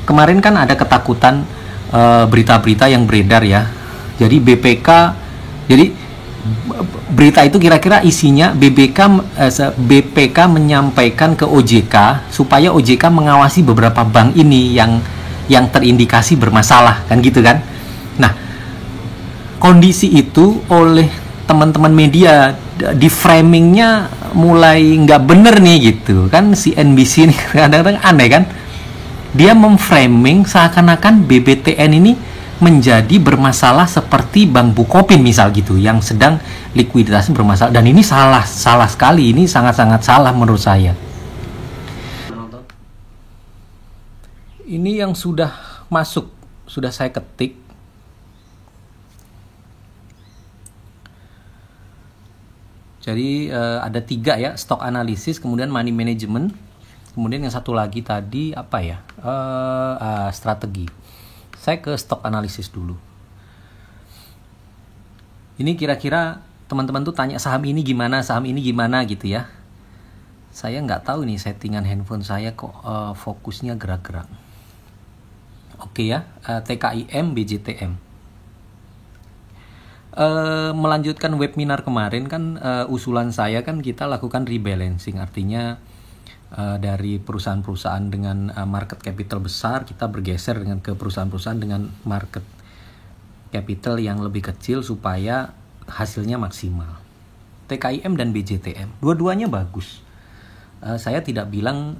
kemarin kan ada ketakutan berita-berita yang beredar ya. Jadi jadi berita itu kira-kira isinya BPK menyampaikan ke OJK supaya OJK mengawasi beberapa bank ini yang terindikasi bermasalah, kan gitu kan. Nah, kondisi itu oleh teman-teman media di framingnya mulai nggak bener nih gitu kan. Si NBC ini kadang-kadang aneh kan, dia memframing seakan-akan BBTN ini menjadi bermasalah seperti Bank Bukopin misal gitu, yang sedang likuiditasnya bermasalah. Dan ini salah sekali, ini sangat-sangat salah menurut saya. Ini yang sudah masuk, sudah saya ketik. Jadi ada 3 ya, stock analysis, kemudian money management, kemudian yang satu lagi tadi apa ya, strategi. Saya ke stock analysis dulu. Ini kira-kira teman-teman tuh tanya saham ini gimana gitu ya. Saya nggak tahu nih settingan handphone saya kok fokusnya gerak-gerak. Oke ya, TKIM, BJTM. Melanjutkan webinar kemarin kan, usulan saya kan kita lakukan rebalancing, artinya dari perusahaan-perusahaan dengan market capital besar kita bergeser ke perusahaan-perusahaan dengan market capital yang lebih kecil supaya hasilnya maksimal. TKIM dan BJTM dua-duanya bagus. Saya tidak bilang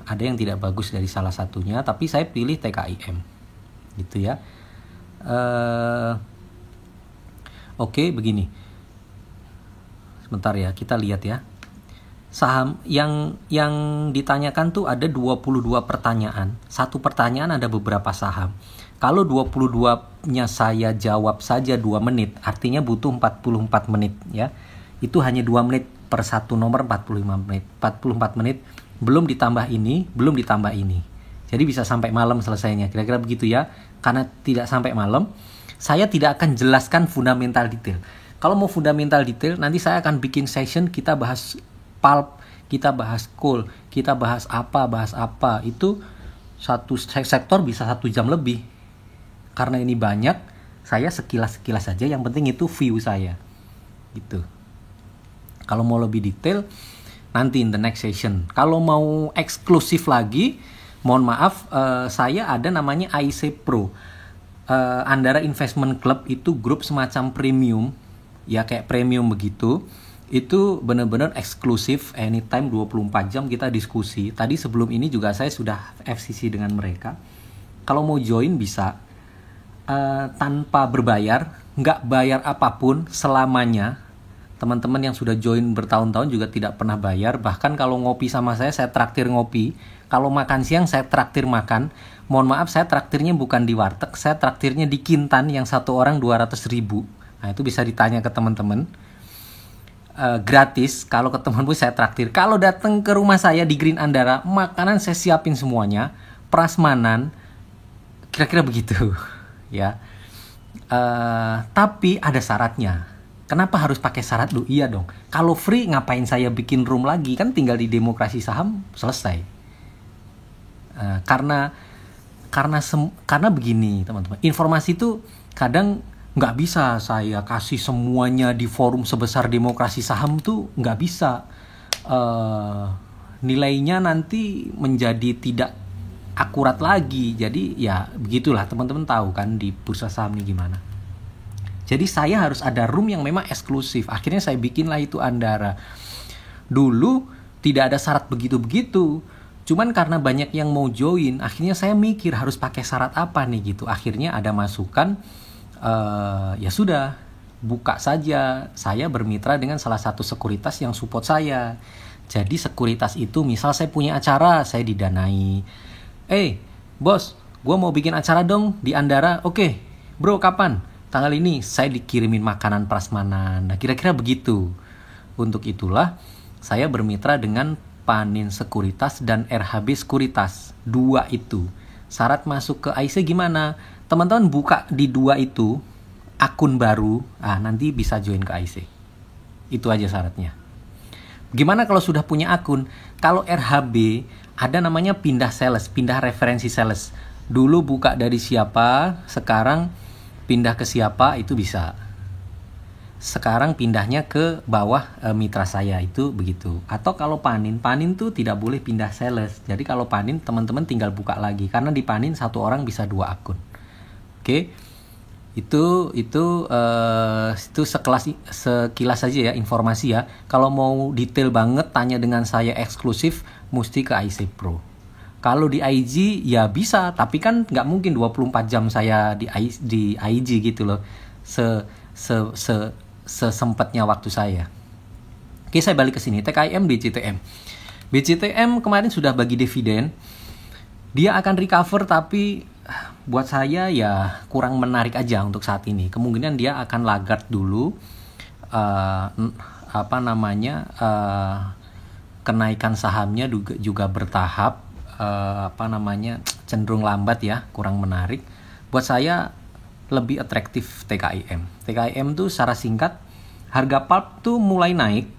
ada yang tidak bagus dari salah satunya, tapi saya pilih TKIM gitu ya. Oke, begini. Sebentar ya, kita lihat ya. Saham yang ditanyakan tuh ada 22 pertanyaan. Satu pertanyaan ada beberapa saham. Kalau 22-nya saya jawab saja 2 menit, artinya butuh 44 menit ya. Itu hanya 2 menit per satu nomor, 45 menit. 44 menit belum ditambah ini. Jadi bisa sampai malam selesainya. Kira-kira begitu ya. Karena tidak sampai malam, saya tidak akan jelaskan fundamental detail. Kalau mau fundamental detail, nanti saya akan bikin session, kita bahas pulp, kita bahas coal, kita bahas apa. Itu satu sektor bisa 1 jam lebih. Karena ini banyak, saya sekilas saja, yang penting itu view saya. Gitu. Kalau mau lebih detail, nanti in the next session. Kalau mau eksklusif lagi, mohon maaf, saya ada namanya IC Pro. Andara Investment Club itu grup semacam premium, ya kayak premium begitu. Itu benar-benar eksklusif, anytime 24 jam kita diskusi. Tadi sebelum ini juga saya sudah FCC dengan mereka. Kalau mau join bisa tanpa berbayar, nggak bayar apapun selamanya. Teman-teman yang sudah join bertahun-tahun juga tidak pernah bayar. Bahkan kalau ngopi sama saya traktir ngopi. Kalau makan siang saya traktir makan. Mohon maaf, saya traktirnya bukan di warteg, saya traktirnya di Kintan yang 1 orang 200.000. Nah itu bisa ditanya ke teman-teman. Gratis, kalau ke teman-teman saya traktir. Kalau datang ke rumah saya di Green Andara, makanan saya siapin semuanya, prasmanan, kira-kira begitu ya. Tapi ada syaratnya. Kenapa harus pakai syarat lu? Iya dong. Kalau free ngapain saya bikin room lagi? Kan tinggal di Demokrasi Saham selesai. Karena begini teman-teman. Informasi itu kadang nggak bisa saya kasih semuanya di forum sebesar Demokrasi Saham tuh nggak bisa. Nilainya nanti menjadi tidak akurat lagi. Jadi ya begitulah, teman-teman tahu kan di bursa saham ini gimana. Jadi saya harus ada room yang memang eksklusif. Akhirnya saya bikinlah itu Andara. Dulu tidak ada syarat begitu-begitu. Cuman karena banyak yang mau join, akhirnya saya mikir harus pakai syarat apa nih gitu. Akhirnya ada masukan, ya sudah, buka saja. Saya bermitra dengan salah satu sekuritas yang support saya. Jadi sekuritas itu misal saya punya acara, saya didanai. Bos, gue mau bikin acara dong di Andara. Oke, bro kapan? Tanggal ini saya dikirimin makanan prasmanan. Nah kira-kira begitu. Untuk itulah saya bermitra dengan Panin Sekuritas dan RHB Sekuritas. 2 itu. Syarat masuk ke IC gimana? Teman-teman buka di 2 itu akun baru. Nanti bisa join ke IC. Itu aja syaratnya. Gimana kalau sudah punya akun? Kalau RHB ada namanya pindah sales, pindah referensi sales. Dulu buka dari siapa, sekarang pindah ke siapa, itu bisa. Sekarang pindahnya ke bawah mitra saya, itu begitu. Atau kalau panin tuh tidak boleh pindah sales. Jadi kalau panin teman-teman tinggal buka lagi, karena di panin satu orang bisa 2 akun. Oke. Itu sekilas saja ya informasi ya. Kalau mau detail banget tanya dengan saya eksklusif, mesti ke IC Pro. Kalau di IG ya bisa, tapi kan nggak mungkin 24 jam saya di IG gitu loh. Sesempatnya waktu saya. Oke, saya balik ke sini. TKIM BCTM. BCTM kemarin sudah bagi dividen. Dia akan recover, tapi buat saya ya kurang menarik aja untuk saat ini. Kemungkinan dia akan laggard dulu, kenaikan sahamnya juga bertahap, cenderung lambat ya, kurang menarik. Buat saya lebih atraktif TKIM. TKIM tuh secara singkat, harga pulp tuh mulai naik,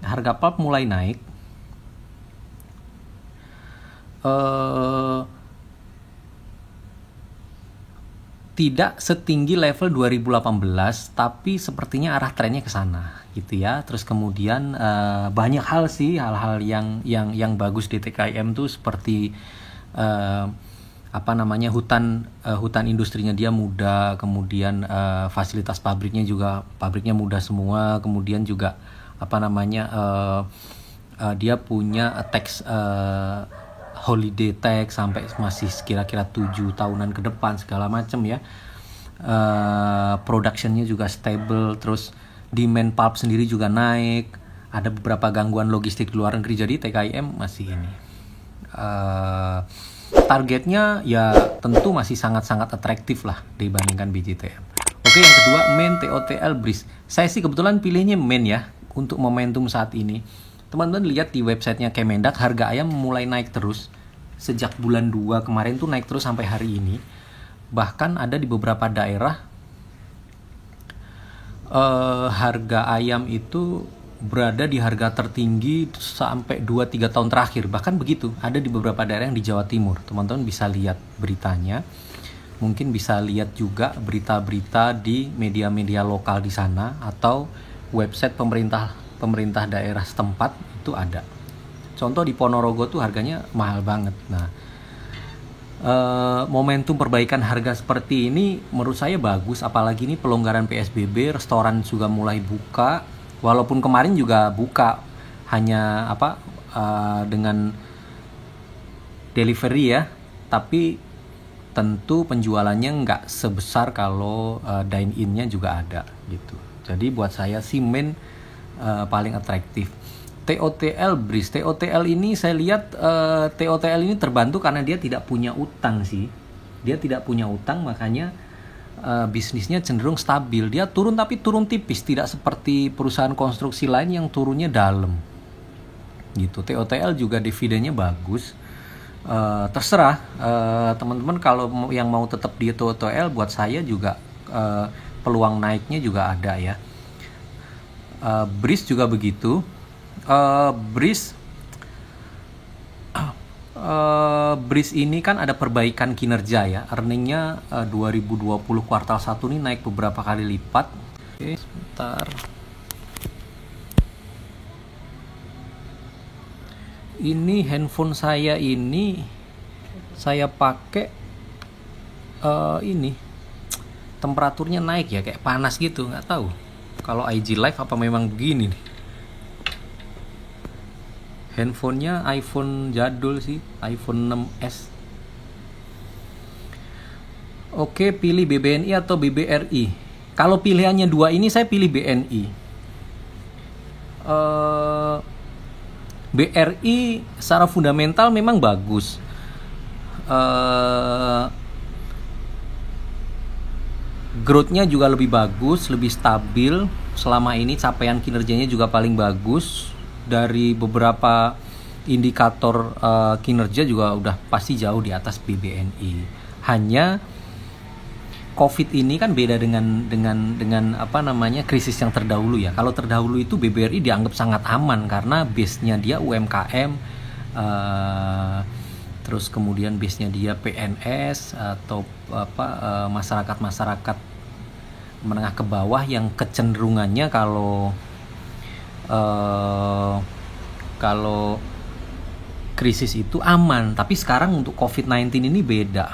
tidak setinggi level 2018, tapi sepertinya arah trennya ke sana gitu ya. Terus kemudian banyak hal-hal yang bagus di TKIM tuh, seperti hutan industrinya dia muda, kemudian fasilitas pabriknya muda semua, kemudian juga dia punya tax holiday tax sampai masih kira-kira 7 tahunan ke depan segala macam ya. Productionnya juga stable, terus demand pulp sendiri juga naik, ada beberapa gangguan logistik di luar negeri, jadi TKIM masih ini. Targetnya ya tentu masih sangat-sangat atraktif lah dibandingkan BJTM. Oke, yang kedua main TOTL BRIS. Saya sih kebetulan pilihnya main ya untuk momentum saat ini. Teman-teman lihat di websitenya Kemendak, harga ayam mulai naik terus. Sejak bulan 2 kemarin tuh naik terus sampai hari ini. Bahkan ada di beberapa daerah harga ayam itu berada di harga tertinggi sampai 2-3 tahun terakhir. Bahkan begitu, ada di beberapa daerah yang di Jawa Timur. Teman-teman bisa lihat beritanya. Mungkin bisa lihat juga berita-berita di media-media lokal di sana, atau website pemerintah daerah setempat itu ada. Contoh di Ponorogo tuh harganya mahal banget. Nah, momentum perbaikan harga seperti ini menurut saya bagus, apalagi ini pelonggaran PSBB, restoran juga mulai buka, walaupun kemarin juga buka hanya dengan delivery ya, tapi tentu penjualannya nggak sebesar kalau dine-in-nya juga ada gitu. Jadi buat saya sih main paling atraktif. TOTL BRIS. TOTL ini saya lihat TOTL ini terbantu karena dia tidak punya utang sih. Dia tidak punya utang, makanya bisnisnya cenderung stabil. Dia turun tapi turun tipis, tidak seperti perusahaan konstruksi lain yang turunnya dalam. Gitu. TOTL juga dividennya bagus. Terserah teman-teman kalau yang mau tetap di TOTL, buat saya juga peluang naiknya juga ada ya. BRIS juga begitu. BRIS ini kan ada perbaikan kinerja ya. Earningnya 2020 kuartal 1 ini naik beberapa kali lipat. Oke, sebentar. Ini handphone saya ini saya pakai ini temperaturnya naik ya, kayak panas gitu, nggak tahu kalau IG live apa memang begini nih. Handphonenya iPhone jadul sih, iPhone 6s. Oke, pilih BBNI atau BBRI. Kalau pilihannya dua ini, saya pilih BNI. BRI secara fundamental memang bagus. Growth-nya juga lebih bagus, lebih stabil. Selama ini capaian kinerjanya juga paling bagus. Dari beberapa indikator kinerja juga udah pasti jauh di atas BBNI. Hanya COVID ini kan beda dengan krisis yang terdahulu ya. Kalau terdahulu itu BBRI dianggap sangat aman karena base-nya dia UMKM, terus kemudian base-nya dia PNS atau masyarakat menengah ke bawah yang kecenderungannya kalau krisis itu aman. Tapi sekarang untuk COVID-19 ini beda.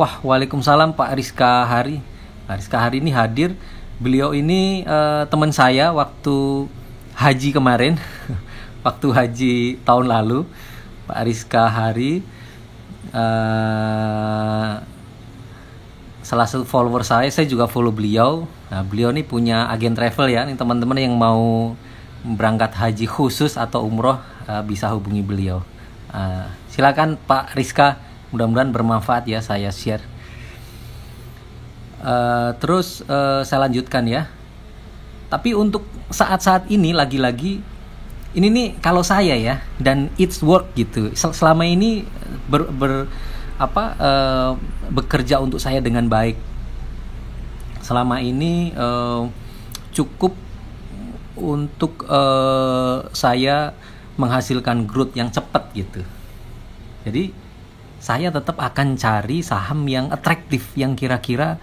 Wah, waalaikumsalam Pak Rizka Hari. Pak Rizka Hari ini hadir. Beliau ini teman saya waktu haji kemarin, waktu haji tahun lalu. Pak Rizka Hari, salah satu follower saya juga follow beliau. Nah, beliau ini punya agen travel ya. Nih teman-teman yang mau berangkat haji khusus atau umroh bisa hubungi beliau. Silakan Pak Rizka, mudah-mudahan bermanfaat ya saya share. Terus saya lanjutkan ya. Tapi untuk saat-saat ini lagi-lagi ini nih kalau saya ya, dan it's work gitu. Selama ini bekerja untuk saya dengan baik. Selama ini cukup untuk saya menghasilkan growth yang cepat gitu. Jadi saya tetap akan cari saham yang atraktif, yang kira-kira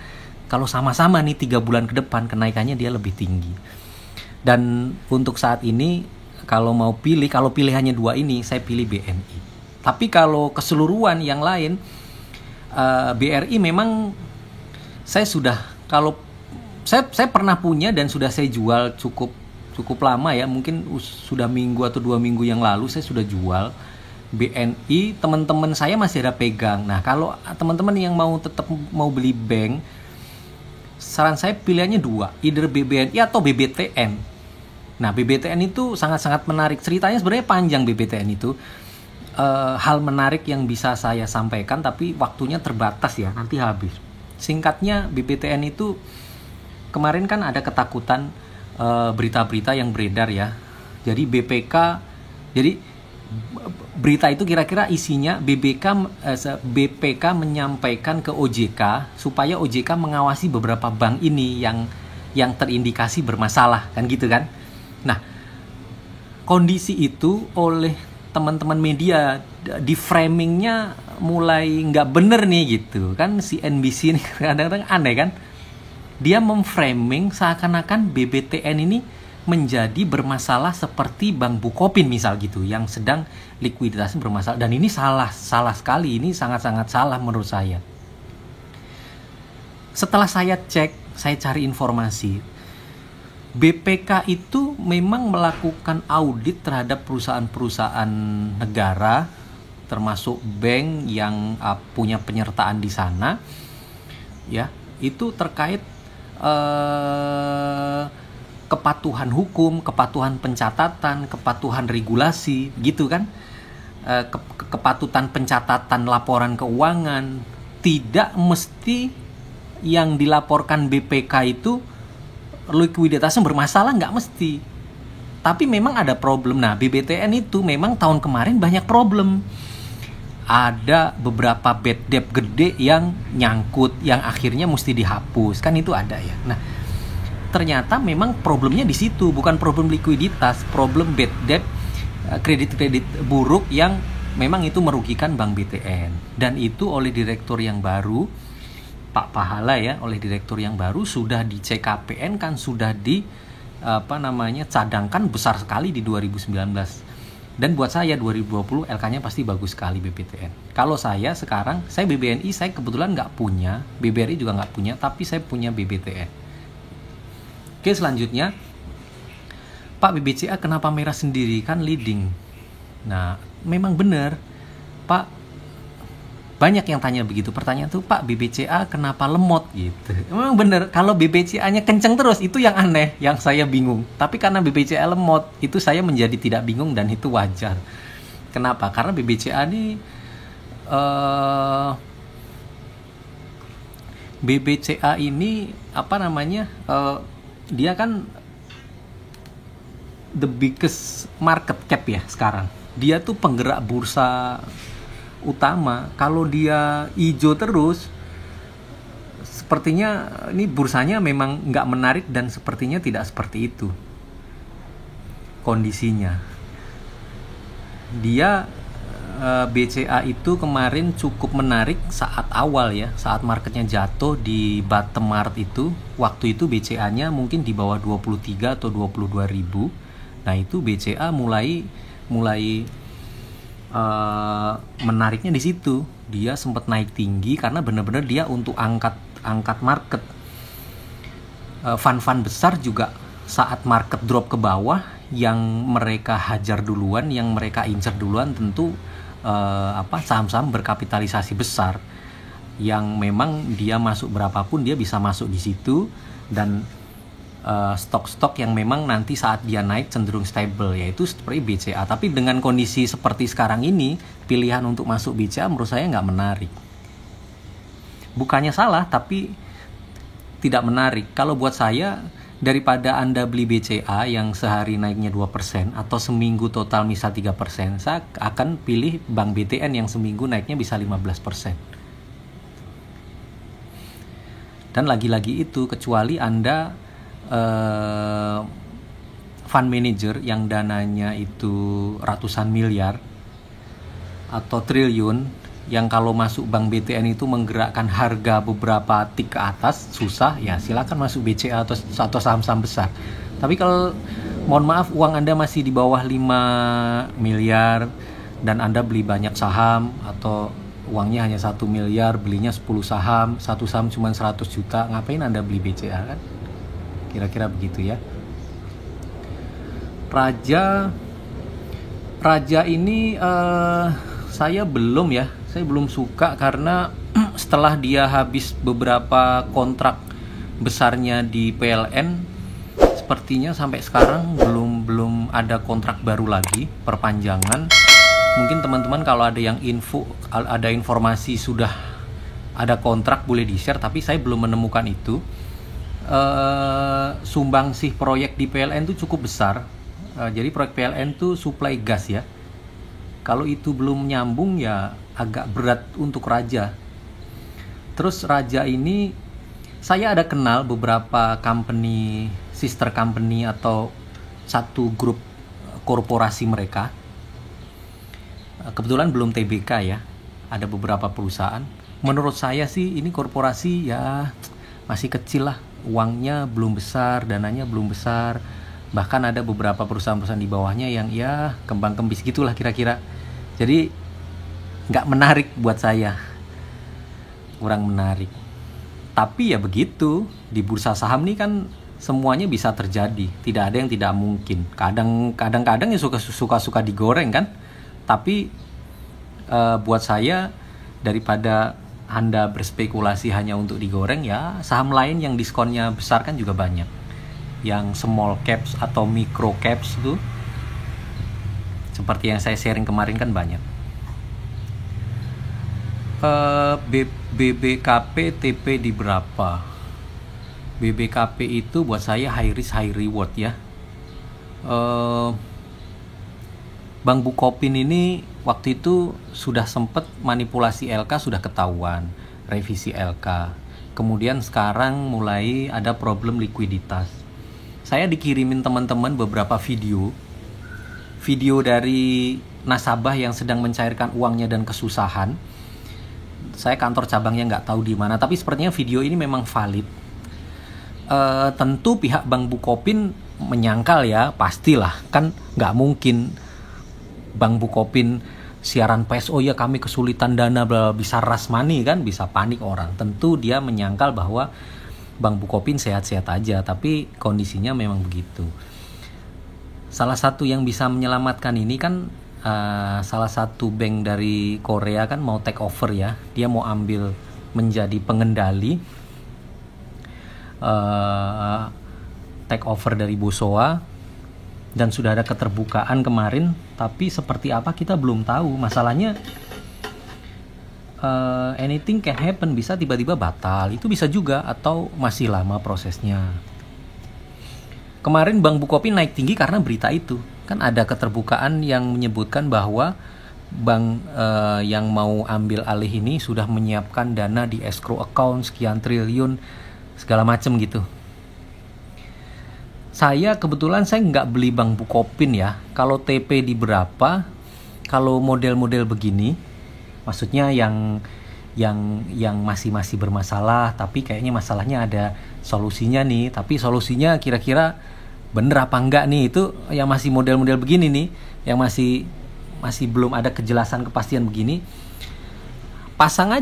kalau sama-sama nih 3 bulan ke depan kenaikannya dia lebih tinggi. Dan untuk saat ini kalau pilihannya 2 ini, saya pilih BNI. Tapi kalau keseluruhan yang lain, BRI memang saya pernah punya dan sudah saya jual cukup lama ya, mungkin sudah minggu atau 2 minggu yang lalu saya sudah jual. BNI teman-teman saya masih ada pegang. Nah, kalau teman-teman yang tetap mau beli bank, saran saya pilihannya 2, either BBNI atau BBTN. Nah, BBTN itu sangat-sangat menarik. Ceritanya sebenarnya panjang BBTN itu. Hal menarik yang bisa saya sampaikan, tapi waktunya terbatas ya, nanti habis. Singkatnya, BBTN itu kemarin kan ada ketakutan berita-berita yang beredar ya. Jadi berita itu kira-kira isinya BPK menyampaikan ke OJK supaya OJK mengawasi beberapa bank ini yang terindikasi bermasalah, kan gitu kan. Nah, kondisi itu oleh teman-teman media di framingnya mulai nggak bener nih gitu kan. Si NBC ini kadang-kadang aneh kan, dia memframing seakan-akan BBTN ini menjadi bermasalah seperti Bank Bukopin misal gitu, yang sedang likuiditasnya bermasalah. Dan ini salah sekali, ini sangat-sangat salah menurut saya. Setelah saya cek, saya cari informasi, BPK itu memang melakukan audit terhadap perusahaan-perusahaan negara, termasuk bank yang punya penyertaan di sana, ya, itu terkait kepatuhan hukum, kepatuhan pencatatan, kepatuhan regulasi, gitu kan, kepatutan pencatatan laporan keuangan. Tidak mesti yang dilaporkan BPK itu likuiditasnya bermasalah, nggak mesti. Tapi memang ada problem. Nah, BBTN itu memang tahun kemarin banyak problem. Ada beberapa bad debt gede yang nyangkut, yang akhirnya mesti dihapus, kan itu ada ya. Nah, ternyata memang problemnya di situ, bukan problem likuiditas, problem bad debt, kredit buruk yang memang itu merugikan Bank BTN. Dan itu oleh direktur yang baru, Pak Pahala ya, oleh direktur yang baru sudah di CKPN kan, sudah cadangkan besar sekali di 2019. Dan buat saya 2020 LK-nya pasti bagus sekali BBTN. Kalau saya sekarang, saya BBNI saya kebetulan nggak punya, BBRI juga nggak punya, tapi saya punya BBTN. Oke, selanjutnya, Pak, BBCA kenapa merah sendiri, kan leading. Nah, memang benar, Pak. Banyak yang tanya begitu, pertanyaan tuh, Pak, BBCA kenapa lemot gitu. Memang bener, kalau BBCA-nya kenceng terus, itu yang aneh, yang saya bingung. Tapi karena BBCA lemot, itu saya menjadi tidak bingung dan itu wajar. Kenapa? Karena BBCA ini dia kan the biggest market cap ya sekarang. Dia tuh penggerak bursa utama. Kalau dia hijau terus, sepertinya ini bursanya memang nggak menarik dan sepertinya tidak seperti itu kondisinya. Dia BCA itu kemarin cukup menarik saat awal ya, saat marketnya jatuh di bottom mark itu. Waktu itu BCA-nya mungkin di bawah 23 atau 22 ribu. Nah itu BCA mulai menariknya di situ. Dia sempat naik tinggi karena benar-benar dia untuk angkat market. Fund-fund besar juga saat market drop ke bawah, yang mereka hajar duluan, yang mereka incer duluan tentu saham-saham berkapitalisasi besar yang memang dia masuk berapapun dia bisa masuk di situ, dan stok-stok yang memang nanti saat dia naik cenderung stable, yaitu seperti BCA. Tapi dengan kondisi seperti sekarang ini, pilihan untuk masuk BCA menurut saya nggak menarik. Bukannya salah, tapi tidak menarik. Kalau buat saya, daripada Anda beli BCA yang sehari naiknya 2% atau seminggu total misal 3%, saya akan pilih Bank BTN yang seminggu naiknya bisa 15%. Dan lagi-lagi itu, kecuali Anda fund manager yang dananya itu ratusan miliar atau triliun, yang kalau masuk Bank BTN itu menggerakkan harga beberapa tik ke atas susah, ya silakan masuk BCA atau saham-saham besar. Tapi kalau mohon maaf uang Anda masih di bawah 5 miliar dan Anda beli banyak saham, atau uangnya hanya 1 miliar belinya 10 saham, satu saham cuma 100 juta, ngapain Anda beli BCA kan? Kira-kira begitu ya. Raja ini saya belum suka karena setelah dia habis beberapa kontrak besarnya di PLN, sepertinya sampai sekarang belum ada kontrak baru lagi perpanjangan. Mungkin teman-teman kalau ada yang ada informasi sudah ada kontrak boleh di-share, tapi saya belum menemukan itu. Sumbangsih proyek di PLN itu cukup besar. Jadi proyek PLN itu suplai gas ya. Kalau itu belum nyambung ya agak berat untuk Raja. Terus Raja ini saya ada kenal beberapa company, sister company atau satu grup korporasi mereka. Kebetulan belum TBK ya. Ada beberapa perusahaan. Menurut saya sih ini korporasi ya masih kecil lah. Uangnya belum besar, dananya belum besar. Bahkan ada beberapa perusahaan-perusahaan di bawahnya yang ya kembang-kembis gitulah kira-kira. Jadi nggak menarik buat saya, kurang menarik. Tapi ya begitu, di bursa saham nih kan semuanya bisa terjadi, tidak ada yang tidak mungkin. Kadang-kadang ya suka digoreng kan. Tapi buat saya, daripada Anda berspekulasi hanya untuk digoreng, ya saham lain yang diskonnya besar kan juga banyak. Yang small caps atau micro caps itu seperti yang saya sharing kemarin kan banyak. BBKP TP di berapa? BBKP itu buat saya high risk high reward ya. Bank Bukopin ini waktu itu sudah sempat manipulasi LK, sudah ketahuan revisi LK. Kemudian sekarang mulai ada problem likuiditas. Saya dikirimin teman-teman beberapa video dari nasabah yang sedang mencairkan uangnya dan kesusahan. Saya kantor cabangnya nggak tahu di mana, tapi sepertinya video ini memang valid. Tentu pihak Bank Bukopin menyangkal ya, pastilah kan nggak mungkin Bank Bukopin siaran pers, oh ya kami kesulitan dana, bisa rush money kan, bisa panik orang. Tentu dia menyangkal bahwa Bank Bukopin sehat-sehat aja, tapi kondisinya memang begitu. Salah satu yang bisa menyelamatkan ini kan salah satu bank dari Korea kan mau take over ya, dia mau ambil menjadi pengendali, take over dari Bosowa. Dan sudah ada keterbukaan kemarin, tapi seperti apa kita belum tahu. Masalahnya anything can happen, bisa tiba-tiba batal, itu bisa juga, atau masih lama prosesnya. Kemarin Bank Bukopin naik tinggi karena berita itu. Kan ada keterbukaan yang menyebutkan bahwa bank yang mau ambil alih ini sudah menyiapkan dana di escrow account sekian triliun, segala macam gitu. Saya kebetulan saya nggak beli Bank Bukopin ya. Kalau TP di berapa, kalau model-model begini, maksudnya yang masih bermasalah, tapi kayaknya masalahnya ada solusinya nih, tapi solusinya kira-kira bener apa enggak nih, itu yang masih model-model begini nih, yang masih belum ada kejelasan kepastian begini, pasang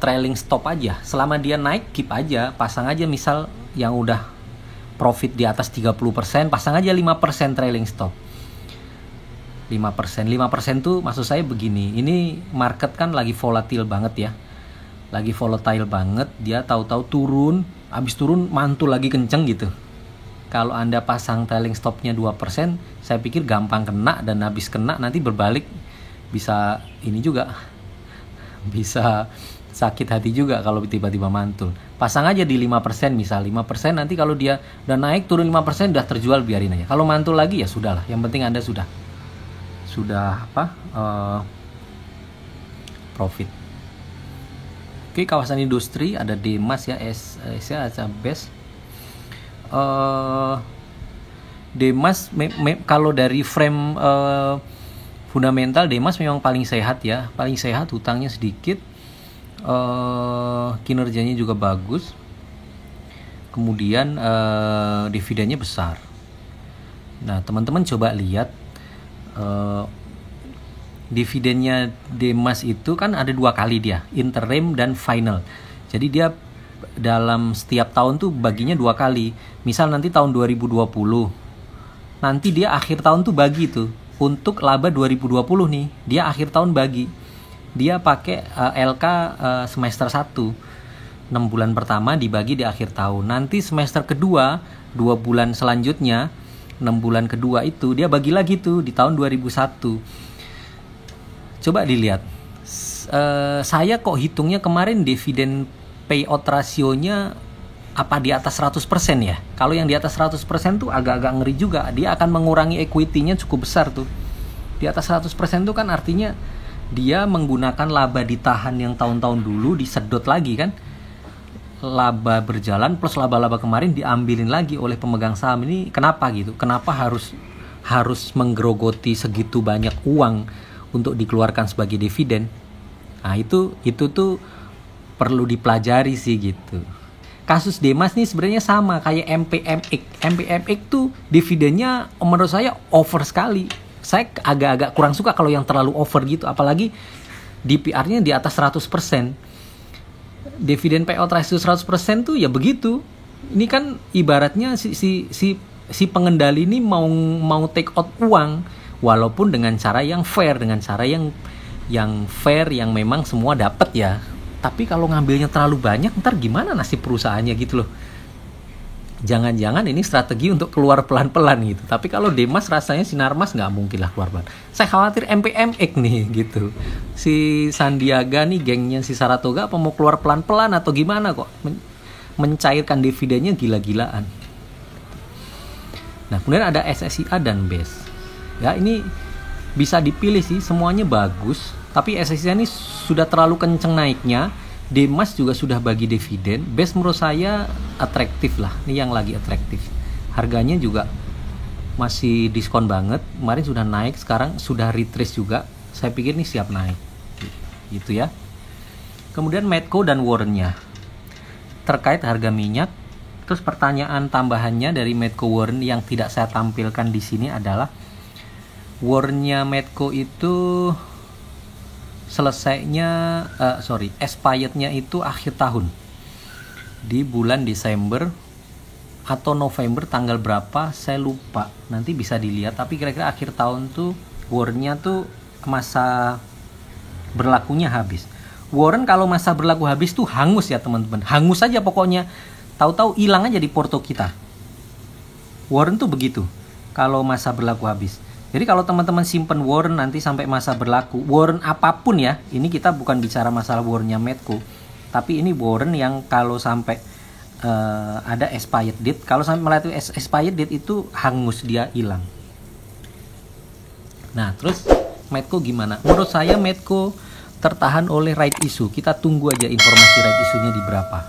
trailing stop aja. Selama dia naik, keep aja, pasang aja. Misal yang udah profit di atas 30%, pasang aja 5% trailing stop. 5% tuh maksud saya begini, ini market kan lagi volatile banget ya, dia tahu-tahu turun, habis turun mantul lagi kenceng gitu. Kalau Anda pasang trailing stopnya 2%, saya pikir gampang kena, dan habis kena nanti berbalik bisa ini juga, bisa sakit hati juga kalau tiba-tiba mantul. Pasang aja di 5%, misal 5%, nanti kalau dia udah naik turun 5% udah terjual, biarin aja. Kalau mantul lagi ya sudahlah, yang penting Anda sudah profit. Oke, kawasan industri ada Demas ya, ada BES. Demas kalau dari frame fundamental, Demas memang paling sehat ya, hutangnya sedikit, kinerjanya juga bagus, kemudian dividennya besar. Nah, teman-teman coba lihat dividennya Demas itu kan ada 2 kali dia, interim dan final. Jadi dia dalam setiap tahun tuh baginya 2 kali. Misal nanti tahun 2020, nanti dia akhir tahun tuh bagi tuh untuk laba 2020 nih, dia akhir tahun bagi. Dia pakai LK semester 1, 6 bulan pertama dibagi di akhir tahun. Nanti semester kedua, 2 bulan selanjutnya, 6 bulan kedua itu dia bagi lagi tuh di tahun 2001. Coba dilihat, saya kok hitungnya kemarin dividen payout rasionya apa di atas 100% ya. Kalau yang di atas 100% tuh agak-agak ngeri juga, dia akan mengurangi equity-nya cukup besar tuh. Di atas 100% tuh kan artinya dia menggunakan laba ditahan yang tahun-tahun dulu disedot lagi kan, laba berjalan plus laba-laba kemarin diambilin lagi oleh pemegang saham. Ini kenapa gitu? Kenapa harus menggerogoti segitu banyak uang untuk dikeluarkan sebagai dividen? Nah, itu tuh perlu dipelajari sih gitu. Kasus Demas nih sebenarnya sama kayak MPMX tuh dividennya menurut saya over sekali. Saya agak-agak kurang suka kalau yang terlalu over gitu, apalagi DPR-nya di atas 100%. Dividen payout ratio 100% tuh ya begitu. Ini kan ibaratnya si pengendali ini mau take out uang, walaupun dengan cara yang fair, yang memang semua dapat ya. Tapi kalau ngambilnya terlalu banyak, ntar gimana nasib perusahaannya gitu loh. Jangan-jangan ini strategi untuk keluar pelan-pelan gitu. Tapi kalau Demas rasanya Sinarmas nggak mungkin lah keluar pelan. Saya khawatir MPMX nih gitu. Si Sandiaga nih, gengnya si Saratoga, apa mau keluar pelan-pelan atau gimana kok? Mencairkan dividennya gila-gilaan. Nah, kemudian ada SSIA dan BES. Ya, ini bisa dipilih sih, semuanya bagus. Tapi SSIA ini sudah terlalu kenceng naiknya. Demas juga sudah bagi dividen. BES menurut saya atraktif lah. Ini yang lagi atraktif. Harganya juga masih diskon banget. Kemarin sudah naik, sekarang sudah retrace juga. Saya pikir ini siap naik. Gitu ya. Kemudian Medco dan warrant-nya. Terkait harga minyak. Terus pertanyaan tambahannya dari Medco warrant yang tidak saya tampilkan di sini adalah warrant-nya Medco itu selesainya expirednya itu akhir tahun di bulan Desember atau November, tanggal berapa saya lupa, nanti bisa dilihat. Tapi kira-kira akhir tahun tuh warrant-nya tuh masa berlakunya habis. Warrant kalau masa berlaku habis tuh hangus ya teman-teman, hangus aja pokoknya, tahu-tahu hilang aja di porto kita. Warrant tuh begitu kalau masa berlaku habis. Jadi kalau teman-teman simpen warrant nanti sampai masa berlaku, warrant apapun ya, ini kita bukan bicara masalah warrantnya Medco, tapi ini warrant yang kalau sampai ada expired date, kalau sampai melewati expired date itu hangus, dia hilang. Nah, terus Medco gimana? Menurut saya Medco tertahan oleh right issue. Kita tunggu aja informasi right issue-nya di berapa.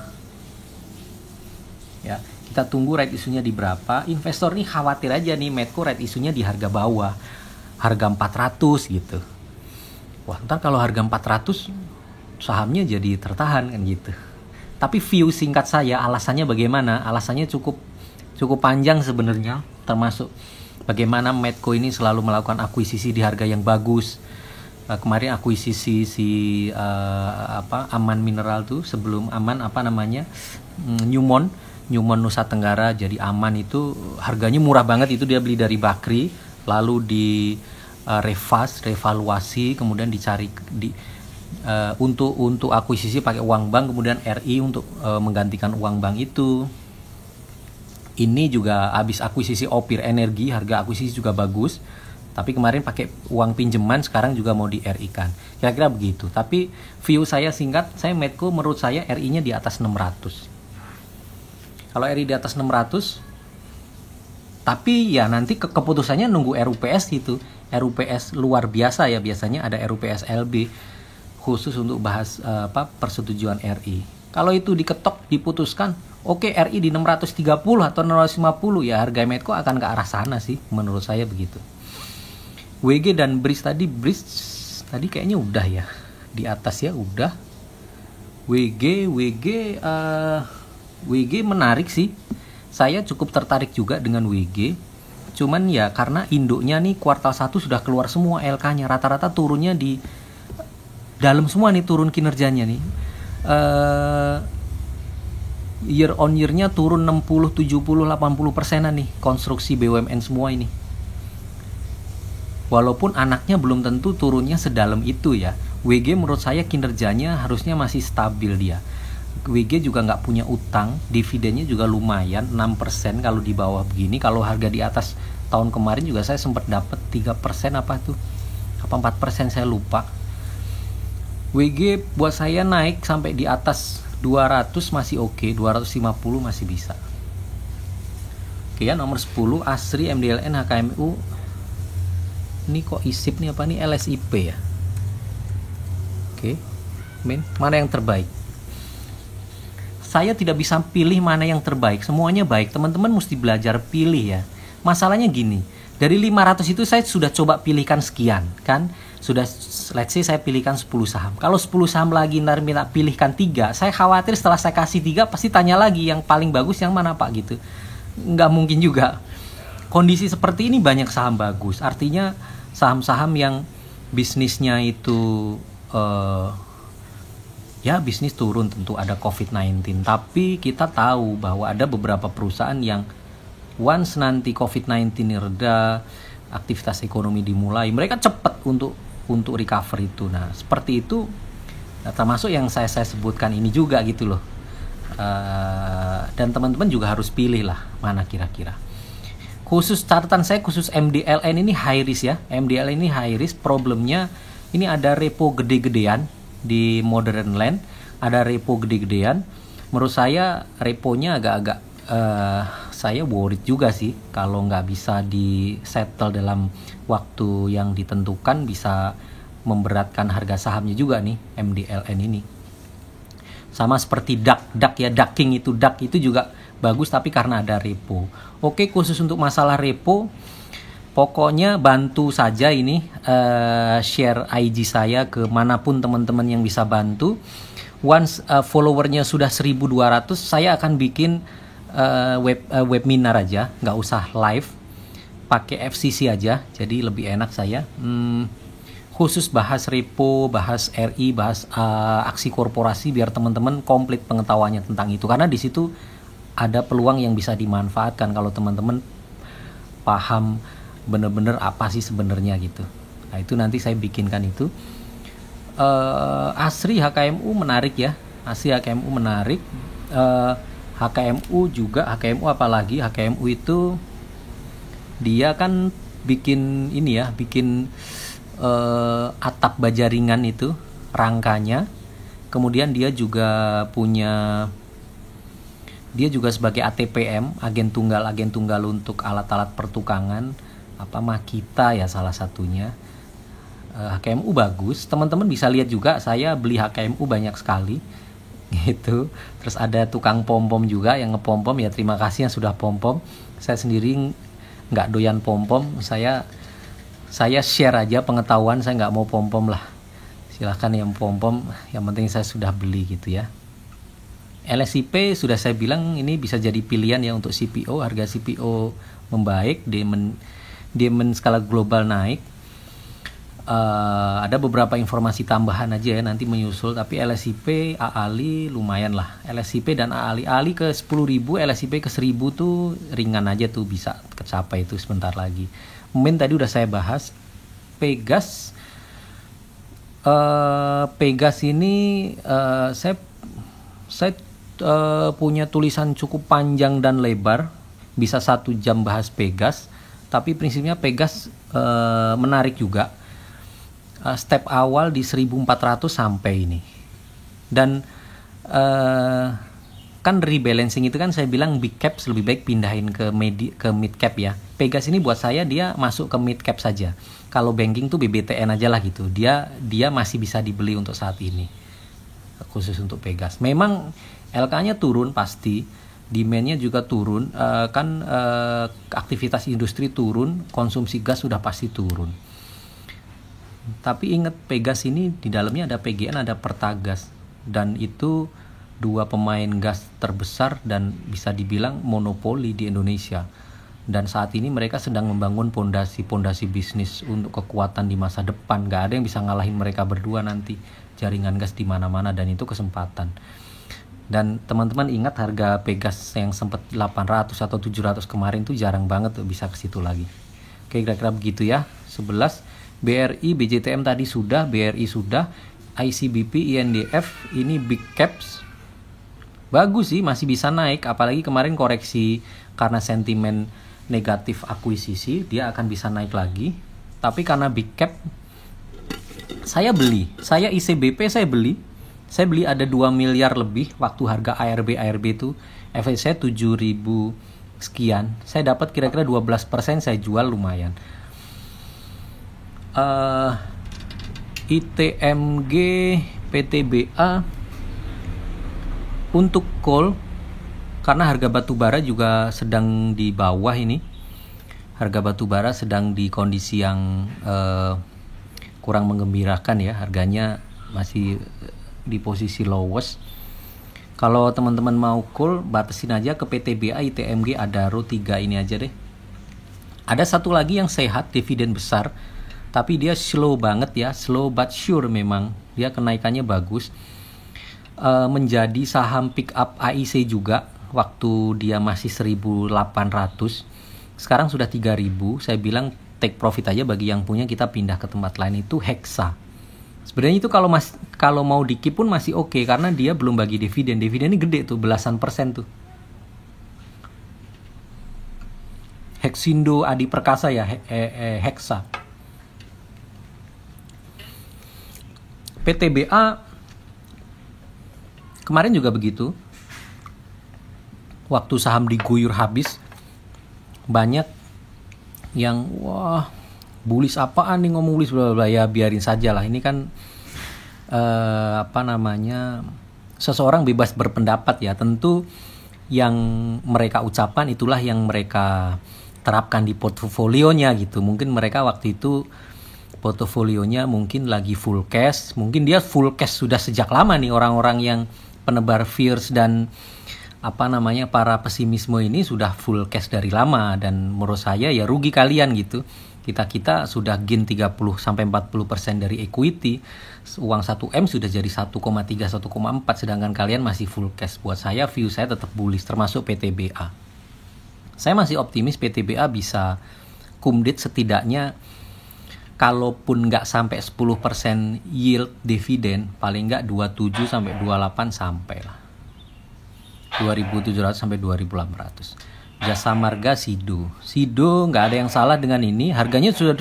Ya. Kita tunggu right issue-nya di berapa. Investor nih khawatir aja nih Medco right issue-nya di harga bawah. harga 400 gitu. Wah, ntar kalau harga 400 sahamnya jadi tertahan kan gitu. Tapi view singkat saya, alasannya bagaimana? Alasannya cukup panjang sebenarnya, termasuk bagaimana Medco ini selalu melakukan akuisisi di harga yang bagus. Kemarin akuisisi Aman Mineral tuh, sebelum Aman Newmont Nusa Tenggara jadi Aman, itu harganya murah banget, itu dia beli dari Bakri, lalu di revaluasi, kemudian dicari untuk akuisisi pakai uang bank, kemudian RI untuk menggantikan uang bank itu. Ini juga habis akuisisi Opir Energi, harga akuisisi juga bagus, tapi kemarin pakai uang pinjaman, sekarang juga mau di RI kan, kira-kira begitu. Tapi view saya singkat, saya Medco menurut saya RI-nya di atas 600. Kalau RI di atas 600, tapi ya nanti keputusannya nunggu RUPS gitu. RUPS luar biasa ya, biasanya ada RUPS LB khusus untuk bahas persetujuan RI. Kalau itu diketok, diputuskan, oke, RI di 630 atau 650, ya harga Medco akan ke arah sana sih, menurut saya begitu. WG dan BRIS tadi kayaknya udah ya, di atas ya udah. WG menarik sih. Saya cukup tertarik juga dengan WG. Cuman ya karena induknya nih kuartal 1 sudah keluar semua LK-nya. Rata-rata turunnya di dalam semua nih, turun kinerjanya nih. Year on year-nya turun 60, 70, 80%-an nih konstruksi BUMN semua ini. Walaupun anaknya belum tentu turunnya sedalam itu ya. WG menurut saya kinerjanya harusnya masih stabil dia. WG juga nggak punya utang, dividennya juga lumayan 6% kalau di bawah begini. Kalau harga di atas tahun kemarin juga saya sempat dapat 3% apa 4% saya lupa. WG buat saya naik sampai di atas 200 masih oke, 250 masih bisa. Oke ya, nomor 10 ASRI, MDLN, HKMU. Ini kok ISIP nih, apa nih, LSIP ya. Oke, mana yang terbaik? Saya tidak bisa pilih mana yang terbaik, semuanya baik. Teman-teman mesti belajar pilih ya. Masalahnya gini, dari 500 itu saya sudah coba pilihkan sekian kan. Sudah, let's say saya pilihkan 10 saham. Kalau 10 saham lagi ntar minta pilihkan 3, saya khawatir setelah saya kasih 3 pasti tanya lagi yang paling bagus yang mana Pak gitu. Nggak mungkin juga. Kondisi seperti ini banyak saham bagus. Artinya saham-saham yang bisnisnya itu ya bisnis turun, tentu ada COVID-19, tapi kita tahu bahwa ada beberapa perusahaan yang once nanti COVID-19 ini reda, aktivitas ekonomi dimulai, mereka cepat untuk recover itu. Nah, seperti itu, termasuk yang saya sebutkan ini juga gitu loh. Dan teman-teman juga harus pilih lah mana kira-kira. Khusus catatan saya, khusus MDLN ini high risk ya. MDLN ini high risk, problemnya ini ada repo gede-gedean di Modern Land, ada repo gede-gedean. Menurut saya reponya agak-agak saya worried juga sih, kalau nggak bisa di settle dalam waktu yang ditentukan, bisa memberatkan harga sahamnya juga nih MDLN ini. Sama seperti DAK itu juga bagus, tapi karena ada repo. Oke, khusus untuk masalah repo, pokoknya bantu saja ini, share IG saya ke manapun teman-teman yang bisa bantu. Once followernya sudah 1.200, saya akan bikin webinar aja, nggak usah live, pakai FCC aja, jadi lebih enak saya. Khusus bahas repo, bahas RI, bahas aksi korporasi, biar teman-teman komplit pengetahuannya tentang itu, karena di situ ada peluang yang bisa dimanfaatkan kalau teman-teman paham bener-bener apa sih sebenarnya gitu. Nah, itu nanti saya bikinkan itu. ASRI HKMU menarik ya. ASRI HKMU menarik. HKMU apalagi HKMU itu dia kan bikin ini ya, bikin atap baja ringan itu rangkanya. Kemudian dia juga sebagai ATPM, agen tunggal untuk alat-alat pertukangan, Makita ya salah satunya. HKMU bagus, teman-teman bisa lihat juga, saya beli HKMU banyak sekali gitu. Terus ada tukang pom-pom juga yang ngepom-pom, ya terima kasih yang sudah pom-pom. Saya sendiri nggak doyan pom-pom, saya Saya share aja pengetahuan, saya nggak mau pom-pom lah. Silahkan yang pom-pom, yang penting saya sudah beli gitu ya. LSIP sudah saya bilang ini bisa jadi pilihan ya untuk CPO. Harga CPO membaik, demand skala global naik. Ada beberapa informasi tambahan aja ya nanti menyusul, tapi LSIP, AALI lumayan lah. LSIP dan AALI ke 10.000, LSIP ke 1.000 tuh ringan aja tuh, bisa kecapai itu sebentar lagi. Mungkin tadi udah saya bahas. Pegas ini saya punya tulisan cukup panjang dan lebar, bisa 1 jam bahas Pegas. Tapi prinsipnya Pegas menarik juga. Step awal di 1.400 sampai ini. Dan kan rebalancing itu kan saya bilang big caps lebih baik pindahin ke mid cap ya. Pegas ini buat saya dia masuk ke mid cap saja. Kalau banking tuh BBTN aja lah gitu. Dia masih bisa dibeli untuk saat ini. Khusus untuk Pegas. Memang LK-nya turun pasti, demand-nya juga turun, aktivitas industri turun, konsumsi gas sudah pasti turun. Tapi ingat Pegas ini di dalamnya ada PGN, ada Pertagas, dan itu 2 pemain gas terbesar dan bisa dibilang monopoli di Indonesia. Dan saat ini mereka sedang membangun pondasi bisnis untuk kekuatan di masa depan. Gak ada yang bisa ngalahin mereka berdua nanti. Jaringan gas di mana-mana dan itu kesempatan. Dan teman-teman ingat harga Pegas yang sempat 800 atau 700 kemarin tuh jarang banget tuh bisa ke situ lagi. Oke, kira-kira begitu ya. 11 BRI, BJTM tadi sudah, BRI sudah, ICBP, INDF ini big caps. Bagus sih, masih bisa naik, apalagi kemarin koreksi karena sentimen negatif akuisisi, dia akan bisa naik lagi. Tapi karena big cap, saya beli. Saya ICBP saya beli ada 2 miliar lebih waktu harga ARB itu efek saya 7.000 sekian. Saya dapat kira-kira 12%, saya jual lumayan. ITMG, PTBA untuk coal, karena harga batu bara juga sedang di bawah ini. Harga batu bara sedang di kondisi yang kurang menggembirakan ya. Harganya masih di posisi lowest. Kalau teman-teman mau coal, batasin aja ke PTBA, ITMG, Adaro, 3 ini aja deh. Ada satu lagi yang sehat, dividen besar, tapi dia slow banget ya, slow but sure memang. Dia kenaikannya bagus. Menjadi saham pick up AIC juga waktu dia masih 1.800. Sekarang sudah 3.000. Saya bilang take profit aja bagi yang punya, kita pindah ke tempat lain. Itu Hexa. Sebenarnya itu kalau mau dikip pun masih oke, karena dia belum bagi dividen. Dividen ini gede tuh, belasan persen tuh. Hexindo Adi Perkasa ya, Hexa. PTBA kemarin juga begitu. Waktu saham diguyur habis, banyak yang wah bullish apaan nih, ngomong bullish bla bla, ya biarin saja lah. Ini kan seseorang bebas berpendapat ya. Tentu yang mereka ucapkan itulah yang mereka terapkan di portofolionya gitu. Mungkin mereka waktu itu portofolionya mungkin lagi full cash, mungkin dia full cash sudah sejak lama nih. Orang-orang yang penebar fears dan para pesimisme ini sudah full cash dari lama, dan menurut saya ya rugi kalian gitu. Kita sudah gain 30-40% dari equity. Uang 1M sudah jadi 1,3, 1,4, sedangkan kalian masih full cash. Buat saya, view saya tetap bullish, termasuk PTBA. Saya masih optimis PTBA bisa kumdit setidaknya, kalaupun nggak sampai 10% yield dividen, paling nggak 27-28 sampai lah. 2.700 sampai 2.800. Jasa Marga, Sido nggak ada yang salah dengan ini. Harganya sudah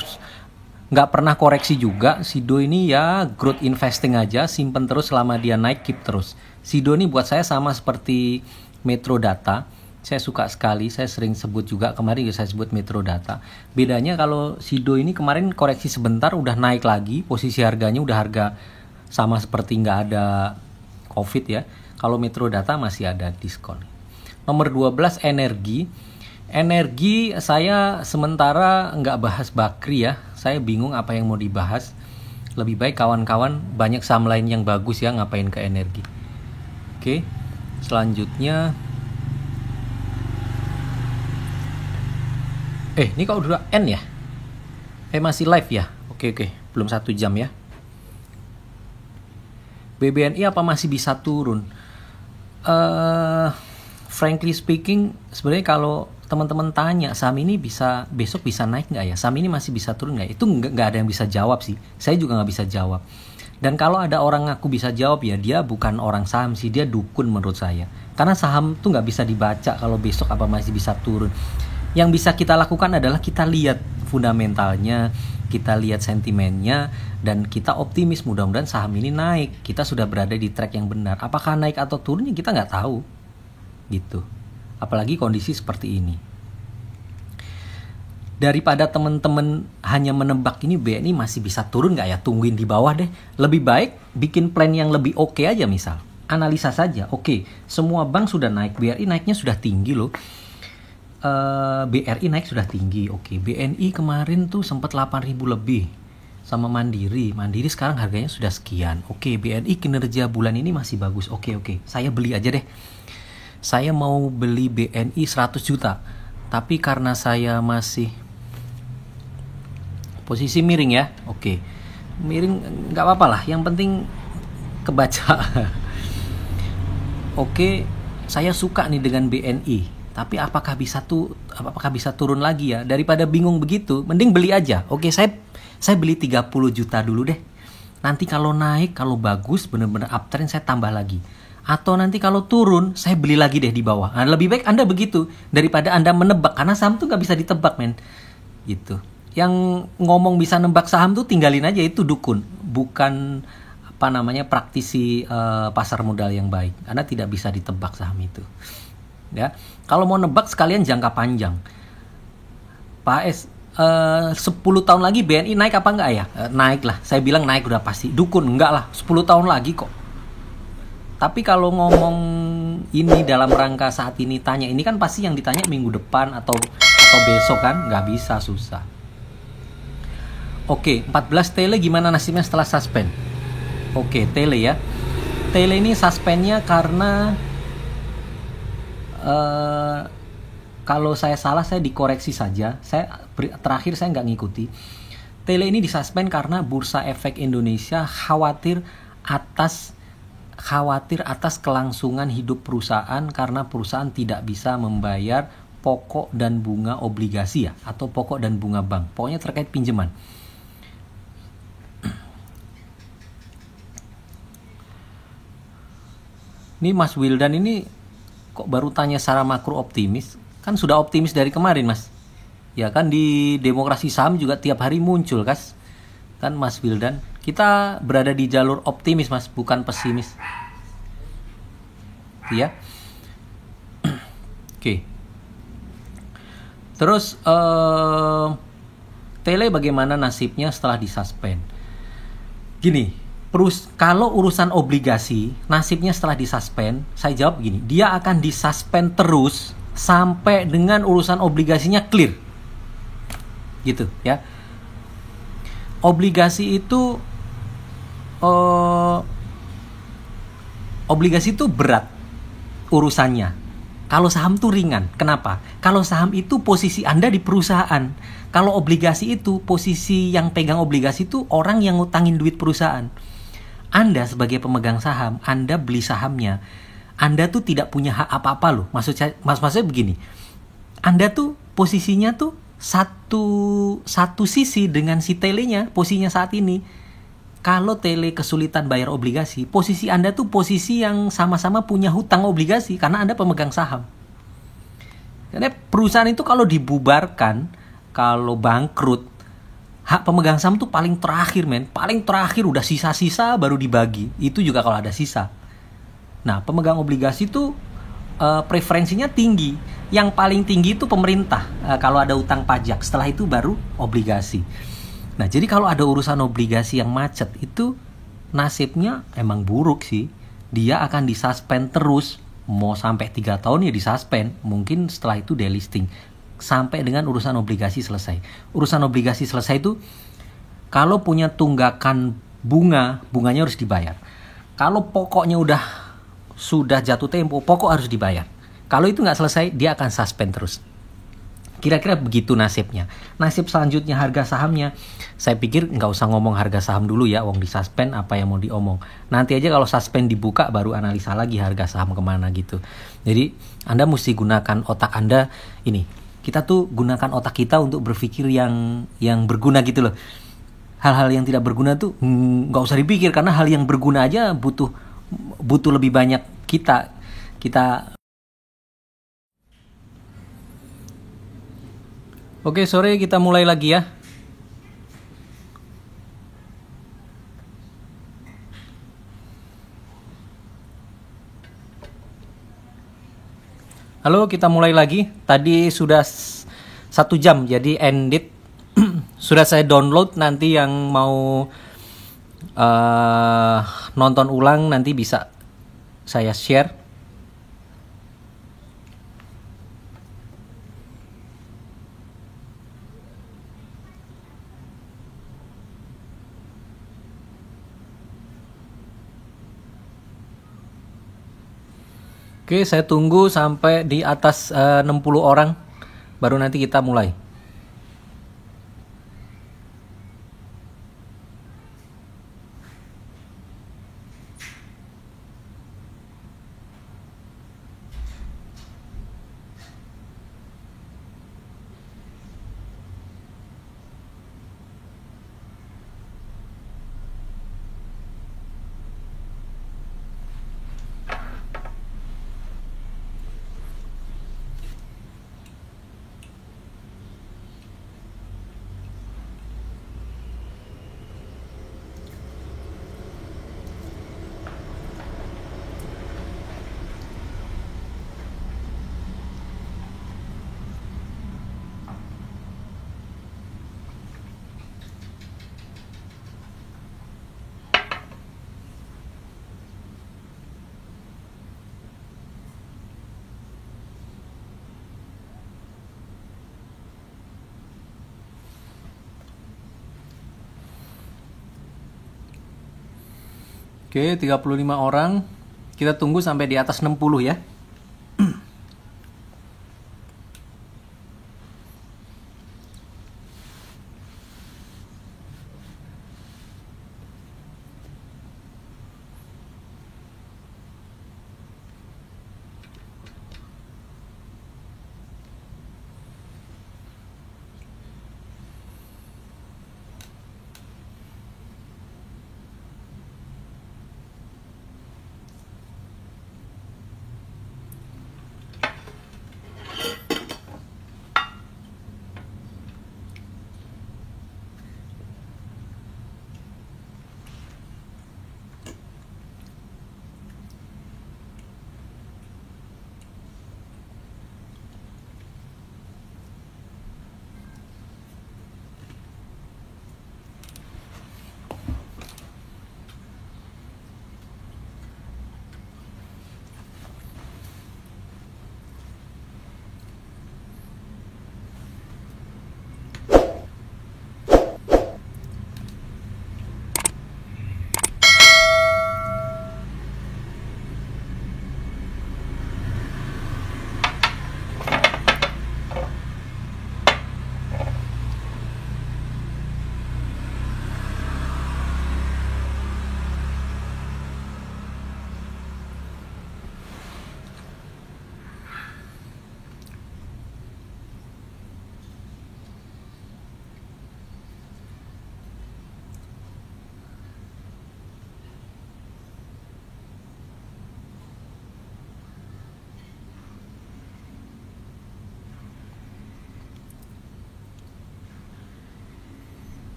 nggak pernah koreksi juga. Sido ini ya growth investing aja, simpen terus selama dia naik, keep terus. Sido ini buat saya sama seperti Metro Data. Saya suka sekali, saya sering sebut juga, kemarin juga saya sebut Metro Data. Bedanya kalau Sido ini kemarin koreksi sebentar udah naik lagi, posisi harganya udah harga sama seperti nggak ada COVID ya. Kalau Metro Data masih ada diskon. Nomor 12 energi saya sementara nggak bahas Bakri ya. Saya bingung apa yang mau dibahas. Lebih baik kawan-kawan banyak saham lain yang bagus ya, ngapain ke energi. Oke, selanjutnya ini kok udah end ya? Masih live ya? Oke, belum 1 jam ya. BBNI apa masih bisa turun? Frankly speaking, sebenarnya kalau teman-teman tanya saham ini besok bisa naik nggak ya? Saham ini masih bisa turun nggak? Itu nggak ada yang bisa jawab sih. Saya juga nggak bisa jawab. Dan kalau ada orang ngaku bisa jawab ya, dia bukan orang saham sih, dia dukun menurut saya. Karena saham tuh nggak bisa dibaca kalau besok apa masih bisa turun. Yang bisa kita lakukan adalah kita lihat fundamentalnya, kita lihat sentimennya, dan kita optimis mudah-mudahan saham ini naik. Kita sudah berada di track yang benar. Apakah naik atau turun kita nggak tahu, gitu. Apalagi kondisi seperti ini. Daripada teman-teman hanya menebak ini BNI masih bisa turun nggak ya, tungguin di bawah deh. Lebih baik bikin plan yang lebih oke aja, misal analisa saja. Oke, semua bank sudah naik, BRI naiknya sudah tinggi loh. BRI naik sudah tinggi. Oke, BNI kemarin tuh sempat 8.000 lebih sama Mandiri sekarang harganya sudah sekian. Oke, BNI kinerja bulan ini masih bagus. Oke, saya beli aja deh. Saya mau beli BNI 100 juta. Tapi karena saya masih posisi miring ya. Oke. Miring nggak apa-apa lah, yang penting kebaca. Oke, saya suka nih dengan BNI. Tapi apakah bisa turun lagi ya? Daripada bingung begitu, mending beli aja. Oke, saya beli 30 juta dulu deh. Nanti kalau naik, kalau bagus, benar-benar uptrend, saya tambah lagi. Atau nanti kalau turun, saya beli lagi deh di bawah. Nah, lebih baik Anda begitu daripada Anda menebak, karena saham tuh nggak bisa ditebak, men. Gitu. Yang ngomong bisa nebak saham tuh tinggalin aja, itu dukun, bukan praktisi pasar modal yang baik. Anda tidak bisa ditebak saham itu. Ya, kalau mau nebak sekalian jangka panjang. Pak S, 10 tahun lagi BNI naik apa enggak ya? Naik lah, saya bilang naik udah pasti. Dukun, enggak lah, 10 tahun lagi kok. Tapi kalau ngomong ini dalam rangka saat ini tanya, ini kan pasti yang ditanya minggu depan atau besok kan, nggak bisa, susah. Oke, 14 Tele gimana nasibnya setelah suspend? Oke, Tele ya. Tele ini suspendnya karena kalau saya salah saya dikoreksi saja. Terakhir saya nggak ngikuti. Tele ini disuspend karena Bursa Efek Indonesia khawatir atas kelangsungan hidup perusahaan karena perusahaan tidak bisa membayar pokok dan bunga obligasi ya, atau pokok dan bunga bank. Pokoknya terkait pinjaman. Ini Mas Wildan ini kok baru tanya secara makro optimis? Kan sudah optimis dari kemarin, Mas. Ya kan di Demokrasi Saham juga tiap hari muncul, kan Mas Wildan. Kita berada di jalur optimis, Mas, bukan pesimis. Ya. Oke. Terus Tele bagaimana nasibnya setelah disuspend? Gini, kalau urusan obligasi nasibnya setelah disuspend, saya jawab gini, dia akan disuspend terus sampai dengan urusan obligasinya clear. Gitu ya. Obligasi itu berat urusannya. Kalau saham tuh ringan. Kenapa? Kalau saham itu posisi Anda di perusahaan. Kalau obligasi itu posisi yang pegang obligasi itu orang yang ngutangin duit perusahaan. Anda sebagai pemegang saham, Anda beli sahamnya. Anda tuh tidak punya hak apa-apa loh. Maksudnya begini. Anda tuh posisinya tuh satu sisi dengan si Telenya, posisinya saat ini. Kalau Tele kesulitan bayar obligasi, posisi Anda tuh posisi yang sama-sama punya hutang obligasi karena Anda pemegang saham. Karena perusahaan itu kalau dibubarkan, kalau bangkrut, hak pemegang saham tuh paling terakhir, men. Paling terakhir, udah sisa-sisa baru dibagi. Itu juga kalau ada sisa. Nah, pemegang obligasi tuh preferensinya tinggi. Yang paling tinggi itu pemerintah kalau ada utang pajak. Setelah itu baru obligasi. Nah, jadi kalau ada urusan obligasi yang macet, itu nasibnya emang buruk sih. Dia akan disuspend terus. Mau sampai 3 tahun ya disuspend. Mungkin setelah itu delisting. Sampai dengan urusan obligasi selesai. Urusan obligasi selesai itu Kalau punya tunggakan bunga, bunganya harus dibayar. Kalau pokoknya sudah jatuh tempo, pokok harus dibayar. Kalau itu nggak selesai, dia akan suspend terus. Kira-kira begitu nasibnya. Nasib selanjutnya harga sahamnya, saya pikir nggak usah ngomong harga saham dulu ya, wong disuspend apa yang mau diomong. Nanti aja kalau suspend dibuka baru analisa lagi harga saham kemana gitu. Jadi Anda mesti gunakan otak Anda ini. Kita tuh gunakan otak kita untuk berpikir yang berguna gitu loh. Hal-hal yang tidak berguna tuh nggak usah dipikir, karena hal yang berguna aja butuh lebih banyak kita. Oke, sore kita mulai lagi ya. Halo, kita mulai lagi. Tadi sudah 1 jam, jadi ended. Sudah saya download, nanti yang mau nonton ulang nanti bisa saya share. Oke, saya tunggu sampai di atas 60 orang, baru nanti kita mulai. Oke, 35 orang. Kita tunggu sampai di atas 60 ya.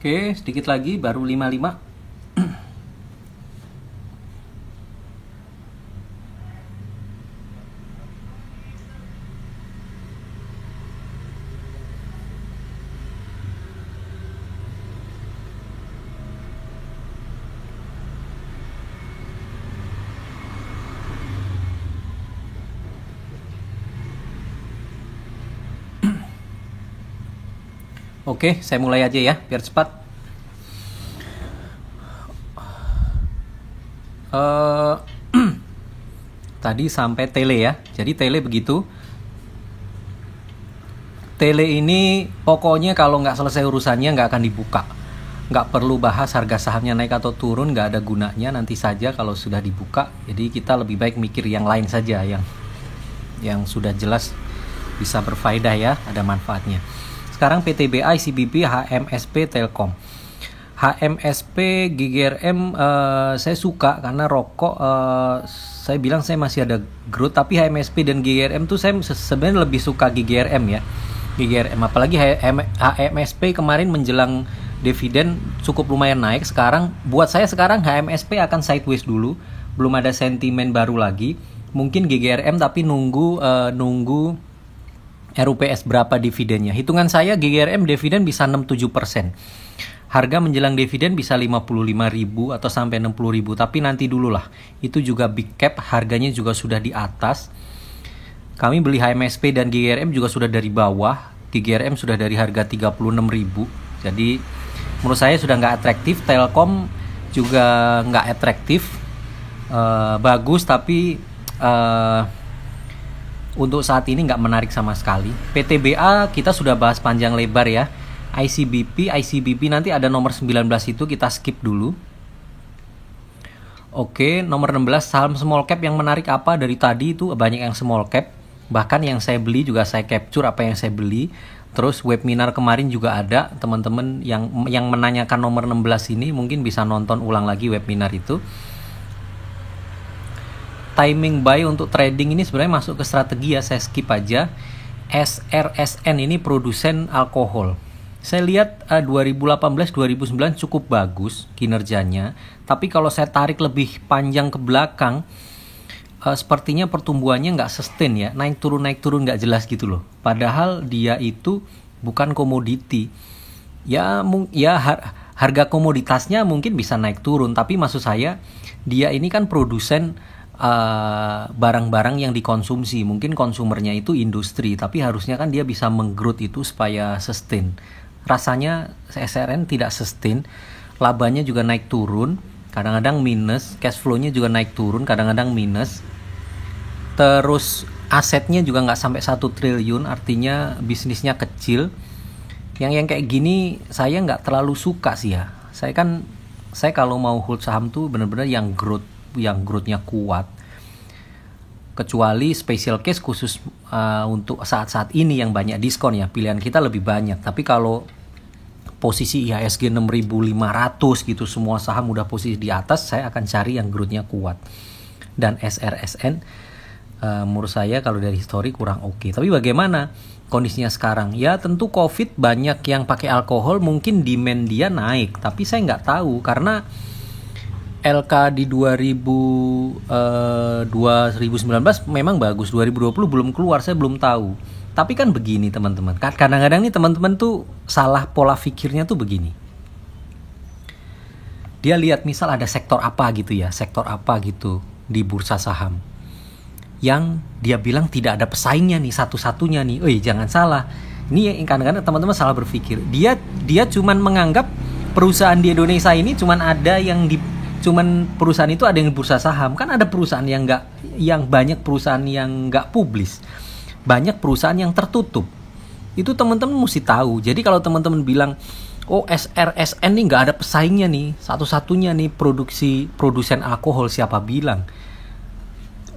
Oke, sedikit lagi baru 55. Oke, saya mulai aja ya, biar cepat. Tadi sampai tele ya. Jadi tele begitu. Tele ini pokoknya kalau nggak selesai urusannya nggak akan dibuka. Nggak perlu bahas harga sahamnya naik atau turun, nggak ada gunanya, nanti saja kalau sudah dibuka. Jadi kita lebih baik mikir yang lain saja, yang sudah jelas bisa berfaedah ya, ada manfaatnya. Sekarang PTBA, ICBP, HMSP, Telkom. HMSP, GGRM saya suka karena rokok, saya bilang saya masih ada growth, tapi HMSP dan GGRM tuh saya sebenarnya lebih suka GGRM ya. GGRM, apalagi HMSP kemarin menjelang dividen cukup lumayan naik. Sekarang buat saya sekarang HMSP akan sideways dulu, belum ada sentimen baru lagi. Mungkin GGRM tapi nunggu RUPS berapa dividennya. Hitungan saya GGRM dividen bisa 6-7%. Harga menjelang dividen bisa 55.000 atau sampai 60.000, tapi nanti dulu lah. Itu juga big cap, harganya juga sudah di atas. Kami beli HMSP dan GGRM juga sudah dari bawah. GGRM sudah dari harga 36.000. Jadi menurut saya sudah nggak atraktif. Telkom juga nggak atraktif. Bagus tapi untuk saat ini nggak menarik sama sekali. PTBA kita sudah bahas panjang lebar ya. ICBP nanti ada nomor 19 itu kita skip dulu. Oke, nomor 16 saham small cap yang menarik apa? Dari tadi itu banyak yang small cap. Bahkan yang saya beli juga saya capture apa yang saya beli. Terus webinar kemarin juga ada. Teman-teman yang menanyakan nomor 16 ini mungkin bisa nonton ulang lagi webinar itu. Timing buy untuk trading ini sebenarnya masuk ke strategi ya, saya skip aja. SRSN ini produsen alkohol. Saya lihat 2018-2019 cukup bagus kinerjanya, tapi kalau saya tarik lebih panjang ke belakang, sepertinya pertumbuhannya nggak sustain ya, naik turun nggak jelas gitu loh. Padahal dia itu bukan komoditi. Ya harga komoditasnya mungkin bisa naik turun, tapi maksud saya dia ini kan produsen barang-barang yang dikonsumsi. Mungkin konsumernya itu industri, tapi harusnya kan dia bisa menggrowth itu supaya sustain. Rasanya SRN tidak sustain, labanya juga naik turun, kadang-kadang minus, cash flow-nya juga naik turun, kadang-kadang minus. Terus asetnya juga nggak sampai 1 triliun, artinya bisnisnya kecil. Yang kayak gini saya nggak terlalu suka sih ya. Saya kalau mau hold saham tuh benar-benar yang growth-nya kuat. Kecuali special case khusus untuk saat-saat ini yang banyak diskon ya, pilihan kita lebih banyak. Tapi kalau posisi IHSG 6.500 gitu, semua saham udah posisi di atas, saya akan cari yang growth-nya kuat. Dan SRSN menurut saya kalau dari histori kurang oke. Tapi bagaimana kondisinya sekarang? Ya tentu COVID banyak yang pakai alkohol, mungkin demand dia naik. Tapi saya nggak tahu karena LK di 2019 memang bagus, 2020 belum keluar, saya belum tahu. Tapi kan begini teman-teman, kadang-kadang nih teman-teman tuh salah pola pikirnya tuh begini. Dia lihat misal ada sektor apa gitu di bursa saham yang dia bilang tidak ada pesaingnya nih, satu-satunya nih. Jangan salah. Ini kadang-kadang teman-teman salah berpikir. Dia cuman menganggap perusahaan di Indonesia ini cuman perusahaan itu ada yang di bursa saham. Kan ada perusahaan yang banyak perusahaan yang nggak publis, banyak perusahaan yang tertutup. Itu teman-teman mesti tahu. Jadi kalau teman-teman bilang SRSN nih nggak ada pesaingnya nih, satu-satunya nih produsen alkohol, siapa bilang?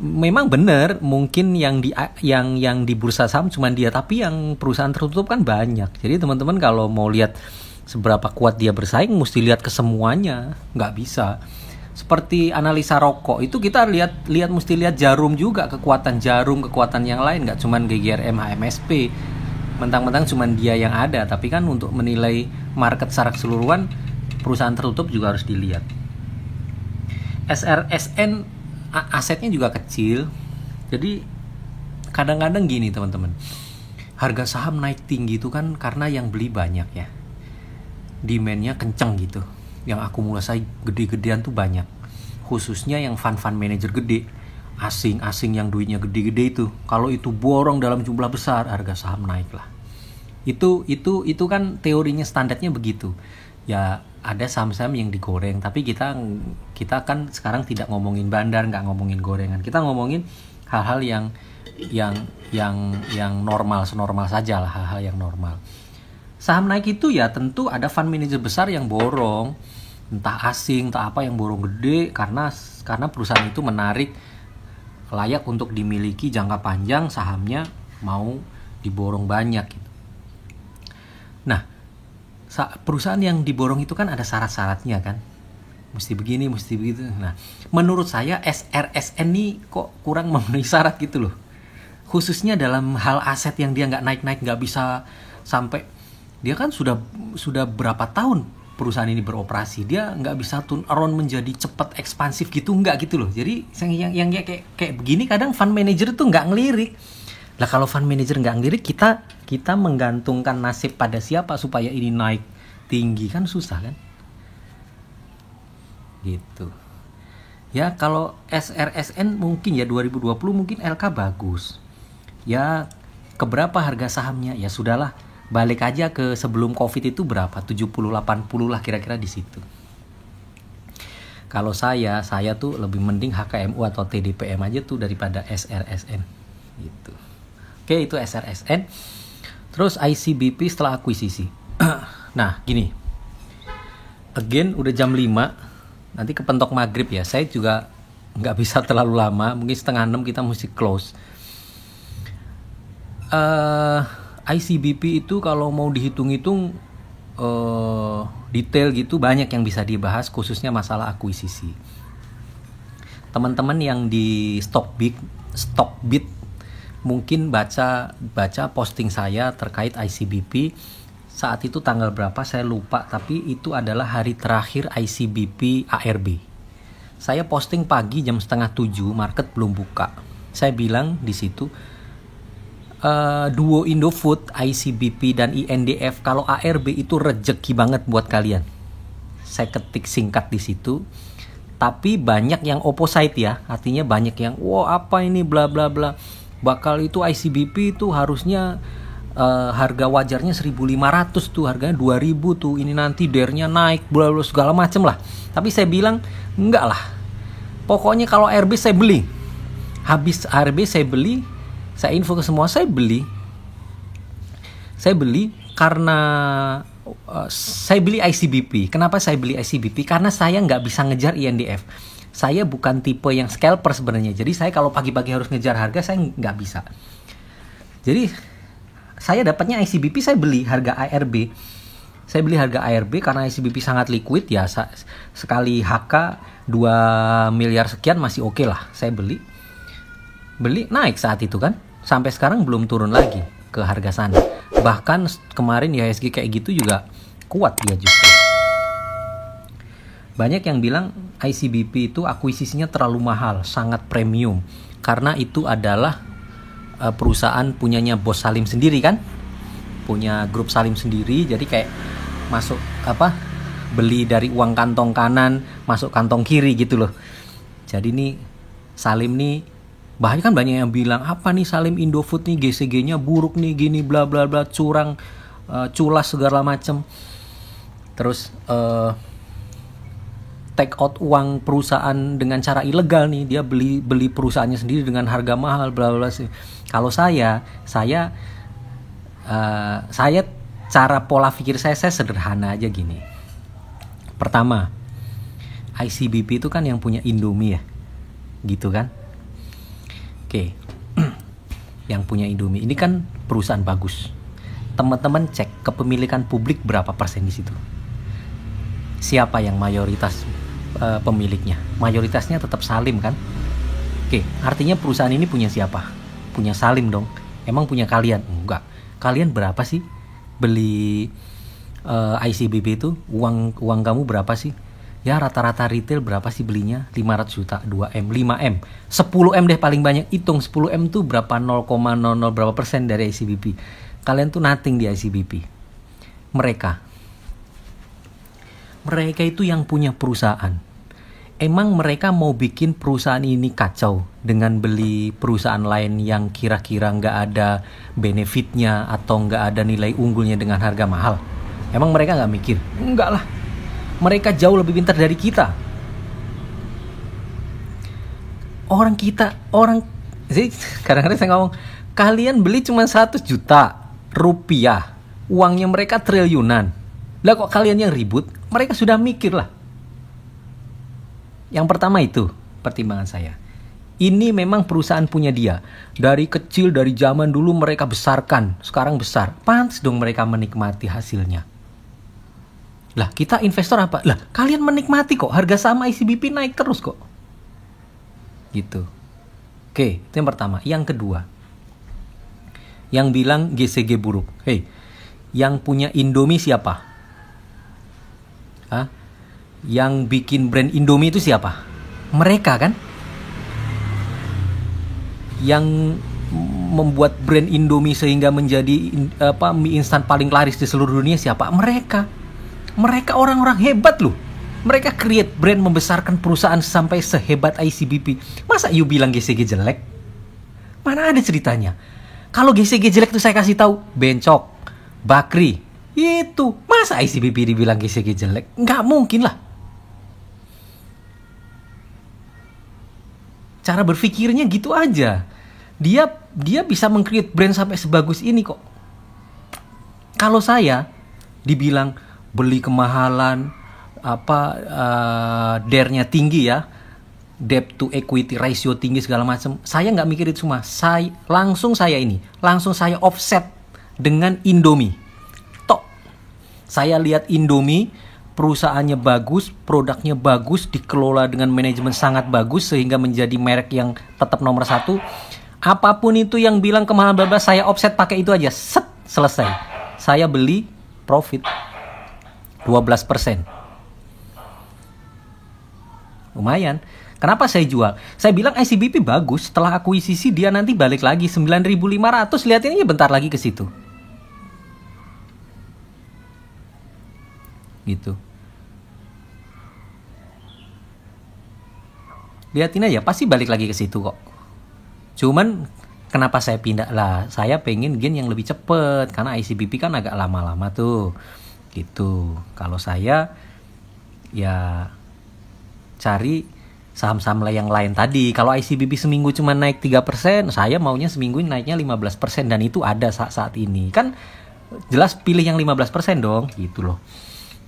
Memang benar, mungkin yang di bursa saham cuma dia, tapi yang perusahaan tertutup kan banyak. Jadi teman-teman kalau mau lihat seberapa kuat dia bersaing, mesti lihat ke semuanya, nggak bisa. Seperti analisa rokok itu kita mesti lihat Jarum juga, kekuatan Jarum, kekuatan yang lain, nggak cuma GGRM, HMSP. Mentang-mentang cuma dia yang ada, tapi kan untuk menilai market secara keseluruhan, perusahaan tertutup juga harus dilihat. SRSN asetnya juga kecil, jadi kadang-kadang gini teman-teman, harga saham naik tinggi itu kan karena yang beli banyak ya, demand-nya kenceng gitu, yang akumulasi gede-gedean tuh banyak, khususnya yang fund manager gede, asing yang duitnya gede-gede itu. Kalau itu borong dalam jumlah besar, harga saham naik lah. Itu kan teorinya, standarnya begitu. Ya ada saham-saham yang digoreng, tapi kita kan sekarang tidak ngomongin bandar, nggak ngomongin gorengan. Kita ngomongin hal-hal yang normal, senormal saja lah, hal-hal yang normal. Saham naik itu ya tentu ada fund manager besar yang borong, entah asing, entah apa, yang borong gede karena perusahaan itu menarik, layak untuk dimiliki jangka panjang, sahamnya mau diborong banyak gitu. Nah, perusahaan yang diborong itu kan ada syarat-syaratnya kan, mesti begini, mesti begitu. Nah, menurut saya SRSN ini kok kurang memenuhi syarat gitu loh, khususnya dalam hal aset yang dia nggak naik-naik, nggak bisa sampai, dia kan sudah berapa tahun perusahaan ini beroperasi, dia nggak bisa turn around menjadi cepat ekspansif gitu, nggak gitu loh. Jadi yang kayak begini kadang fund manager tuh nggak ngelirik. Lah kalau fund manager nggak ngelirik, kita menggantungkan nasib pada siapa supaya ini naik tinggi, kan susah kan? Gitu. Ya kalau SRSN mungkin ya 2020 mungkin LK bagus. Ya keberapa harga sahamnya? Ya sudahlah, balik aja ke sebelum Covid itu berapa? 70-80 lah kira-kira di situ. Kalau saya tuh lebih mending HKMU atau TDPM aja tuh daripada SRSN gitu. Oke, itu SRSN. Terus ICBP setelah akuisisi. Nah, gini. Again, udah jam 5. Nanti kepentok maghrib ya. Saya juga nggak bisa terlalu lama. Mungkin 5:30 kita mesti close. ICBP itu kalau mau dihitung-hitung detail gitu, banyak yang bisa dibahas, khususnya masalah akuisisi. Teman-teman yang di Stockbit mungkin baca posting saya terkait ICBP. Saat itu tanggal berapa saya lupa, tapi itu adalah hari terakhir ICBP ARB. Saya posting pagi jam 6:30, market belum buka. Saya bilang di situ, duo Indofood, ICBP dan INDF, kalau ARB itu rejeki banget buat kalian. Saya ketik singkat di situ. Tapi banyak yang opposite ya, artinya banyak yang apa ini bla bla bla. Bakal itu ICBP itu harusnya harga wajarnya 1.500 tuh, harganya 2.000 tuh, ini nanti DER-nya naik bla bla segala macem lah. Tapi saya bilang enggak lah, pokoknya kalau ARB saya beli. Habis ARB saya beli, saya info ke semua, saya beli karena saya beli ICBP. Kenapa saya beli ICBP? Karena saya nggak bisa ngejar INDF. Saya bukan tipe yang scalper sebenarnya. Jadi saya kalau pagi-pagi harus ngejar harga, saya nggak bisa. Jadi saya dapatnya ICBP, saya beli harga ARB. Saya beli harga ARB karena ICBP sangat liquid ya. Sekali HK 2 miliar sekian masih oke lah. Saya beli naik saat itu kan. Sampai sekarang belum turun lagi ke harga sana. Bahkan kemarin IHSG kayak gitu juga kuat dia justru. Banyak yang bilang ICBP itu akuisisinya terlalu mahal, sangat premium. Karena itu adalah perusahaan punyanya Bos Salim sendiri kan. Punya grup Salim sendiri, jadi kayak masuk beli dari uang kantong kanan, masuk kantong kiri gitu loh. Jadi nih Salim nih, bahkan kan banyak yang bilang, apa nih Salim Indofood nih GCG-nya buruk nih, gini bla bla bla, curang, culas segala macem. Terus take out uang perusahaan dengan cara ilegal nih, dia beli perusahaannya sendiri dengan harga mahal bla bla. Kalau saya cara pola pikir saya sederhana aja gini. Pertama, ICBP itu kan yang punya Indomie ya, gitu kan? Oke. Yang punya Indomie ini kan perusahaan bagus. Teman-teman cek kepemilikan publik berapa persen di situ. Siapa yang mayoritas pemiliknya? Mayoritasnya tetap Salim kan? Oke, artinya perusahaan ini punya siapa? Punya Salim dong. Emang punya kalian? Enggak. Kalian berapa sih beli ICBP itu? Uang kamu berapa sih? Ya rata-rata retail berapa sih belinya? 500 juta, 2M, 5M, 10M deh paling banyak. Hitung 10M tuh berapa, 0,00 berapa persen dari ICBP. Kalian tuh nothing di ICBP. Mereka itu yang punya perusahaan. Emang mereka mau bikin perusahaan ini kacau dengan beli perusahaan lain yang kira-kira nggak ada benefitnya atau nggak ada nilai unggulnya dengan harga mahal? Emang mereka nggak mikir? Enggak lah. Mereka jauh lebih pintar dari kita. Jadi kadang-kadang saya ngomong, kalian beli cuma 100 juta rupiah, uangnya mereka triliunan. Lah kok kalian yang ribut? Mereka sudah mikir lah. Yang pertama itu pertimbangan saya. Ini memang perusahaan punya dia. Dari kecil, dari zaman dulu mereka besarkan, sekarang besar. Pantas dong mereka menikmati hasilnya. Lah kita investor apa? Lah kalian menikmati kok, harga saham ICBP naik terus kok. Gitu. Oke, itu yang pertama. Yang kedua, yang bilang GCG buruk. Hey, yang punya Indomie siapa? Hah? Yang bikin brand Indomie itu siapa? Mereka kan? Yang membuat brand Indomie sehingga menjadi mie instan paling laris di seluruh dunia siapa? Mereka. Mereka orang-orang hebat loh. Mereka create brand, membesarkan perusahaan sampai sehebat ICBP. Masa you bilang GCG jelek? Mana ada ceritanya? Kalau GCG jelek tuh saya kasih tahu, Bencok, Bakri. Itu. Masa ICBP dibilang GCG jelek? Nggak mungkin lah. Cara berpikirnya gitu aja. Dia bisa meng-create brand sampai sebagus ini kok. Kalau saya dibilang beli kemahalan, DER-nya tinggi ya, debt to equity ratio tinggi segala macam, saya nggak mikir itu semua. Langsung saya offset dengan Indomie. Tok. Saya lihat Indomie, perusahaannya bagus, produknya bagus, dikelola dengan manajemen sangat bagus sehingga menjadi merek yang tetap nomor 1. Apapun itu yang bilang kemahalan bebas, saya offset pakai itu aja. Set, selesai. Saya beli profit 12%. Lumayan. Kenapa saya jual? Saya bilang ICBP bagus, setelah akuisisi dia nanti balik lagi 9.500, lihatin aja bentar lagi ke situ. Gitu. Lihatin aja, pasti balik lagi ke situ kok. Cuman kenapa saya pindah lah? Saya pengen gain yang lebih cepet karena ICBP kan agak lama-lama tuh. Gitu. Kalau saya ya cari saham-saham yang lain tadi. Kalau ICBP seminggu cuma naik 3%, saya maunya seminggu naiknya 15% dan itu ada saat ini. Kan jelas pilih yang 15% dong, gitu loh.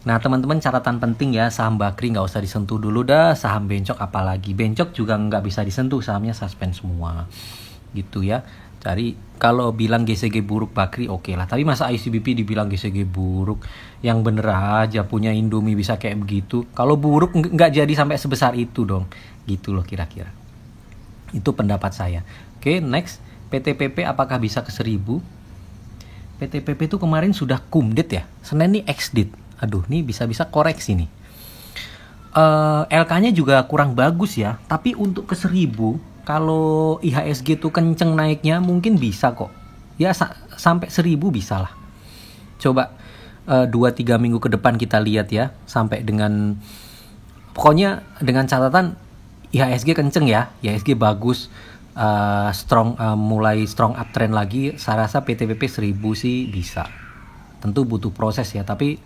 Nah teman-teman, catatan penting ya, saham Bakri nggak usah disentuh dulu dah, saham Bencok apalagi. Bencok juga nggak bisa disentuh, sahamnya suspend semua. Gitu ya. Cari, kalau bilang GCG buruk Bakri oke lah. Tapi masa ICBP dibilang GCG buruk? Yang bener aja punya Indomie bisa kayak begitu. Kalau buruk nggak jadi sampai sebesar itu dong. Gitu loh kira-kira. Itu pendapat saya. Oke, next. PTPP apakah bisa ke 1000? PTPP itu kemarin sudah kumdet ya. Senin nih ex-dit. Aduh, nih bisa-bisa koreksi nih. LK-nya juga kurang bagus ya. Tapi untuk ke 1000, kalau IHSG tuh kenceng naiknya mungkin bisa kok. Ya sampai 1000 bisa lah. Coba 2-3 minggu ke depan kita lihat ya. Sampai dengan, pokoknya dengan catatan IHSG kenceng ya. IHSG bagus, mulai strong uptrend lagi. Saya rasa PTPP 1000 sih bisa. Tentu butuh proses ya, tapi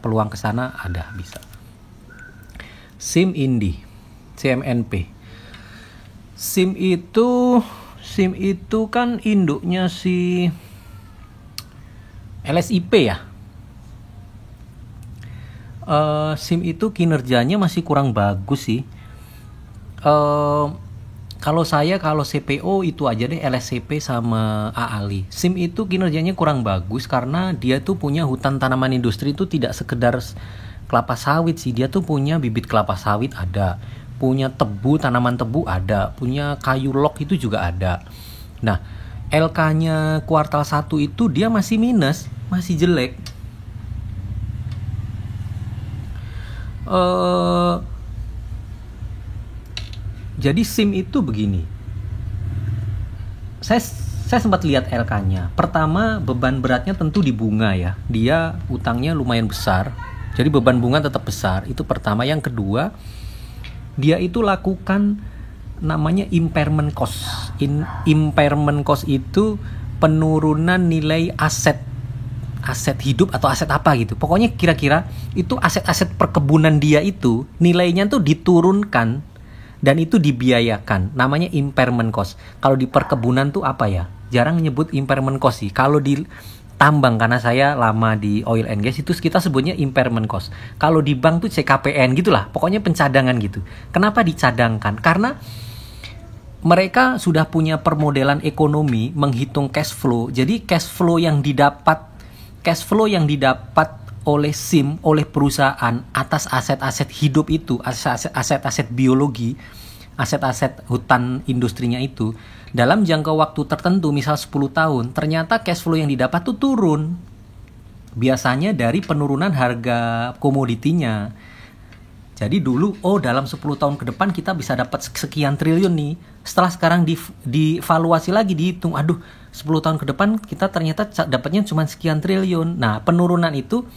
peluang ke sana ada, bisa. SIM Indi, CMNP. SIM itu kan induknya si LSIP ya. SIM itu kinerjanya masih kurang bagus sih. Kalau CPO itu aja deh, LSCP sama AALI. SIM itu kinerjanya kurang bagus karena dia tuh punya hutan tanaman industri itu tidak sekedar kelapa sawit sih. Dia tuh punya bibit kelapa sawit ada, punya tebu, tanaman tebu ada, punya kayu log itu juga ada. Nah, LK-nya kuartal 1 itu dia masih minus, masih jelek. Jadi SIM itu begini. Saya sempat lihat LK-nya. Pertama, beban beratnya tentu di bunga ya. Dia utangnya lumayan besar. Jadi beban bunga tetap besar. Itu pertama. Yang kedua, Dia itu lakukan namanya impairment cost. Impairment cost itu penurunan nilai aset hidup atau aset apa gitu. Pokoknya kira-kira itu aset-aset perkebunan dia itu nilainya tuh diturunkan dan itu dibiayakan. Namanya impairment cost. Kalau di perkebunan tuh apa ya? Jarang nyebut impairment cost sih. Kalau di tambang, karena saya lama di oil and gas, itu kita sebutnya impairment cost. Kalau di bank tuh CKPN gitulah, pokoknya pencadangan gitu. Kenapa dicadangkan? Karena mereka sudah punya permodelan ekonomi menghitung cash flow. Jadi cash flow yang didapat oleh SIM, oleh perusahaan atas aset-aset hidup itu, aset-aset biologi, aset-aset hutan industrinya itu, dalam jangka waktu tertentu, misal 10 tahun, ternyata cash flow yang didapat tuh turun. Biasanya dari penurunan harga komoditinya. Jadi dulu, dalam 10 tahun ke depan kita bisa dapat sekian triliun nih. Setelah sekarang divaluasi lagi, dihitung, 10 tahun ke depan kita ternyata dapatnya cuma sekian triliun. Nah, penurunan itu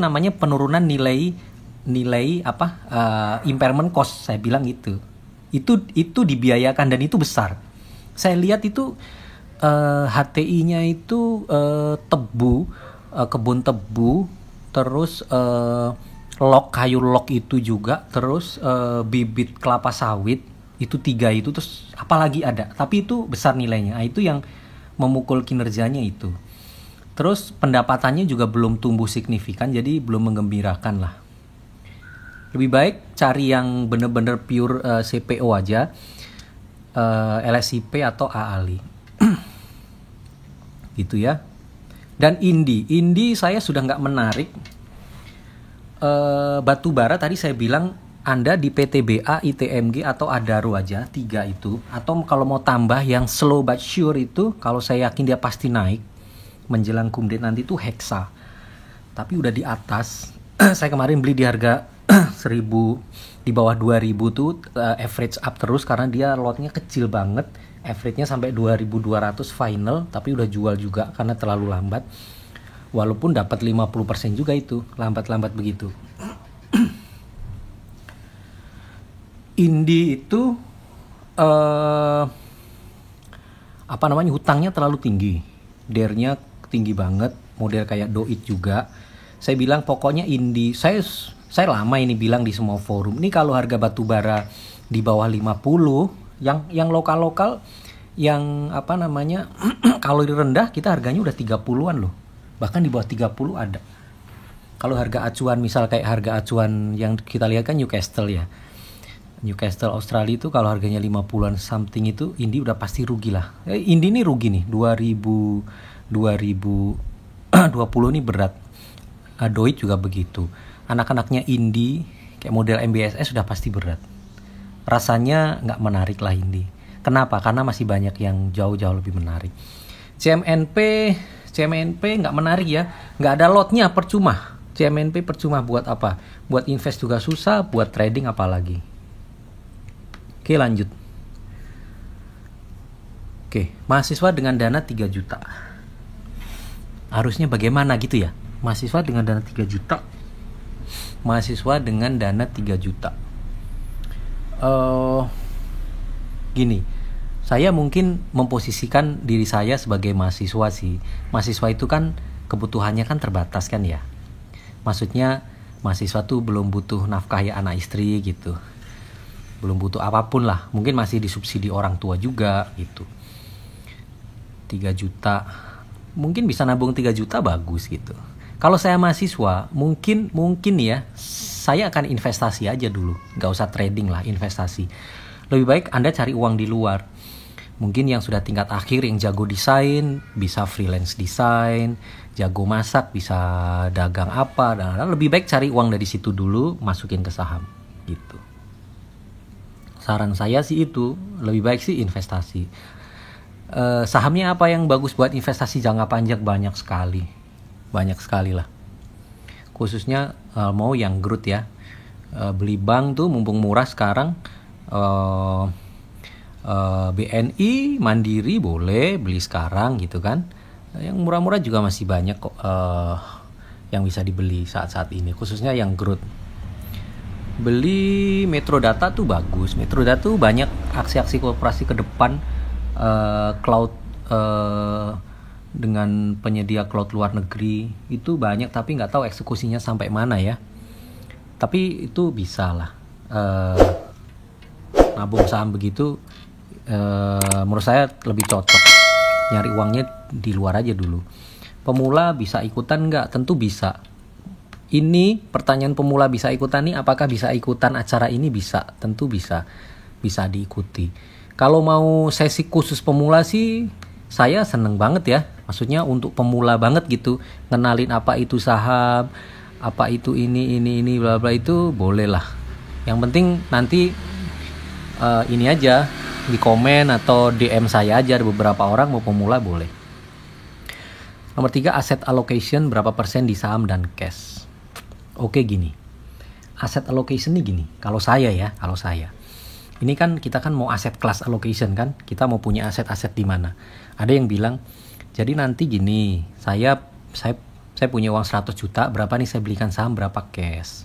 namanya penurunan nilai impairment cost, saya bilang gitu. Itu dibiayakan dan itu besar. Saya lihat itu HTI-nya itu tebu, kebun tebu, terus kayu log itu juga, terus bibit kelapa sawit, itu 3 itu, terus apalagi ada, tapi itu besar nilainya. Itu yang memukul kinerjanya itu. Terus pendapatannya juga belum tumbuh signifikan, jadi belum menggembirakan lah. Lebih baik cari yang bener-bener pure CPO aja, LSIP atau AALI. Gitu ya. Dan Indi saya sudah nggak menarik. Batu bara tadi saya bilang Anda di PTBA, ITMG atau Adaro aja, 3 itu. Atau kalau mau tambah yang slow but sure itu, kalau saya yakin dia pasti naik menjelang kumdet nanti itu Hexa. Tapi udah di atas. Saya kemarin beli di harga 1000, di bawah 2000 tuh, average up terus karena dia lotnya kecil banget. Average-nya sampai 2200 final, tapi udah jual juga karena terlalu lambat. Walaupun dapat 50% juga itu, lambat-lambat begitu. Indi itu hutangnya terlalu tinggi. DER-nya tinggi banget, model kayak Doit juga. Saya bilang pokoknya Indi, saya lama ini bilang di semua forum. Ini kalau harga batu bara di bawah 50, yang lokal-lokal, yang kalau rendah kita harganya udah 30-an loh. Bahkan di bawah 30 ada. Kalau harga acuan, misal kayak harga acuan yang kita lihat kan Newcastle ya. Newcastle Australia itu kalau harganya 50-an something itu, Indi udah pasti rugi lah. Indi ini rugi nih, 2020 ini berat. Doit juga begitu. Anak-anaknya Indi kayak model MBSS sudah pasti berat. Rasanya nggak menarik lah Indi. Kenapa? Karena masih banyak yang jauh-jauh lebih menarik. CMNP nggak menarik ya. Nggak ada lotnya, percuma. CMNP percuma, buat apa? Buat invest juga susah, buat trading apalagi. Oke, lanjut. Oke, mahasiswa dengan dana 3 juta. Harusnya bagaimana gitu ya? Mahasiswa dengan dana 3 juta. Gini, saya mungkin memposisikan diri saya sebagai mahasiswa sih. Mahasiswa itu kan kebutuhannya kan terbatas kan ya. Maksudnya mahasiswa tuh belum butuh nafkahi anak istri gitu. Belum butuh apapun lah. Mungkin masih disubsidi orang tua juga gitu. 3 juta. Mungkin bisa nabung 3 juta bagus gitu. Kalau saya mahasiswa, mungkin ya, saya akan investasi aja dulu. Nggak usah trading lah, investasi. Lebih baik Anda cari uang di luar. Mungkin yang sudah tingkat akhir, yang jago desain, bisa freelance desain, jago masak, bisa dagang apa. Dan lebih baik cari uang dari situ dulu, masukin ke saham. Gitu. Saran saya sih itu, lebih baik sih investasi. Sahamnya apa yang bagus buat investasi jangka panjang? Banyak sekali lah. Khususnya mau yang growth ya. Beli bank tuh mumpung murah sekarang. BNI, Mandiri boleh beli sekarang gitu kan. Yang murah-murah juga masih banyak kok yang bisa dibeli saat-saat ini, khususnya yang growth. Beli Metrodata tuh bagus. Metrodata tuh banyak aksi-aksi koperasi ke depan, cloud, dengan penyedia cloud luar negeri itu banyak, tapi nggak tahu eksekusinya sampai mana ya. Tapi itu bisa lah, nabung saham begitu. Menurut saya lebih cocok nyari uangnya di luar aja dulu. Pemula bisa ikutan nggak? Tentu bisa. Ini pertanyaan pemula bisa ikutan nih, apakah bisa ikutan acara ini? Bisa, tentu bisa diikuti. Kalau mau sesi khusus pemula sih saya seneng banget ya, maksudnya untuk pemula banget gitu, ngenalin apa itu saham, apa itu ini bla bla, itu boleh lah. Yang penting nanti ini aja di komen atau DM saya aja, ada beberapa orang mau pemula boleh. Nomor 3, asset allocation berapa persen di saham dan cash. Oke, gini, asset allocation nih gini, kalau saya ini kan kita kan mau aset class allocation kan, kita mau punya aset-aset di mana. Ada yang bilang, jadi nanti gini, saya punya uang 100 juta, berapa nih saya belikan saham, berapa cash.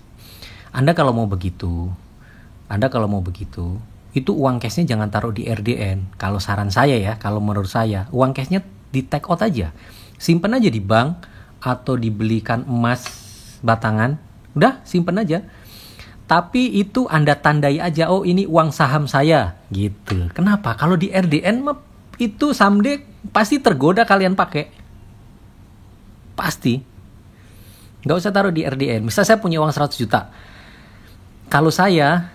Anda kalau mau begitu, itu uang cashnya jangan taruh di RDN. Kalau saran saya ya, kalau menurut saya, uang cashnya di take out aja, simpen aja di bank atau dibelikan emas batangan, udah simpen aja. Tapi itu Anda tandai aja, oh ini uang saham saya gitu. Kenapa? Kalau di RDN itu someday pasti tergoda kalian pakai. Pasti. Nggak usah taruh di RDN. Misal saya punya uang 100 juta. Kalau saya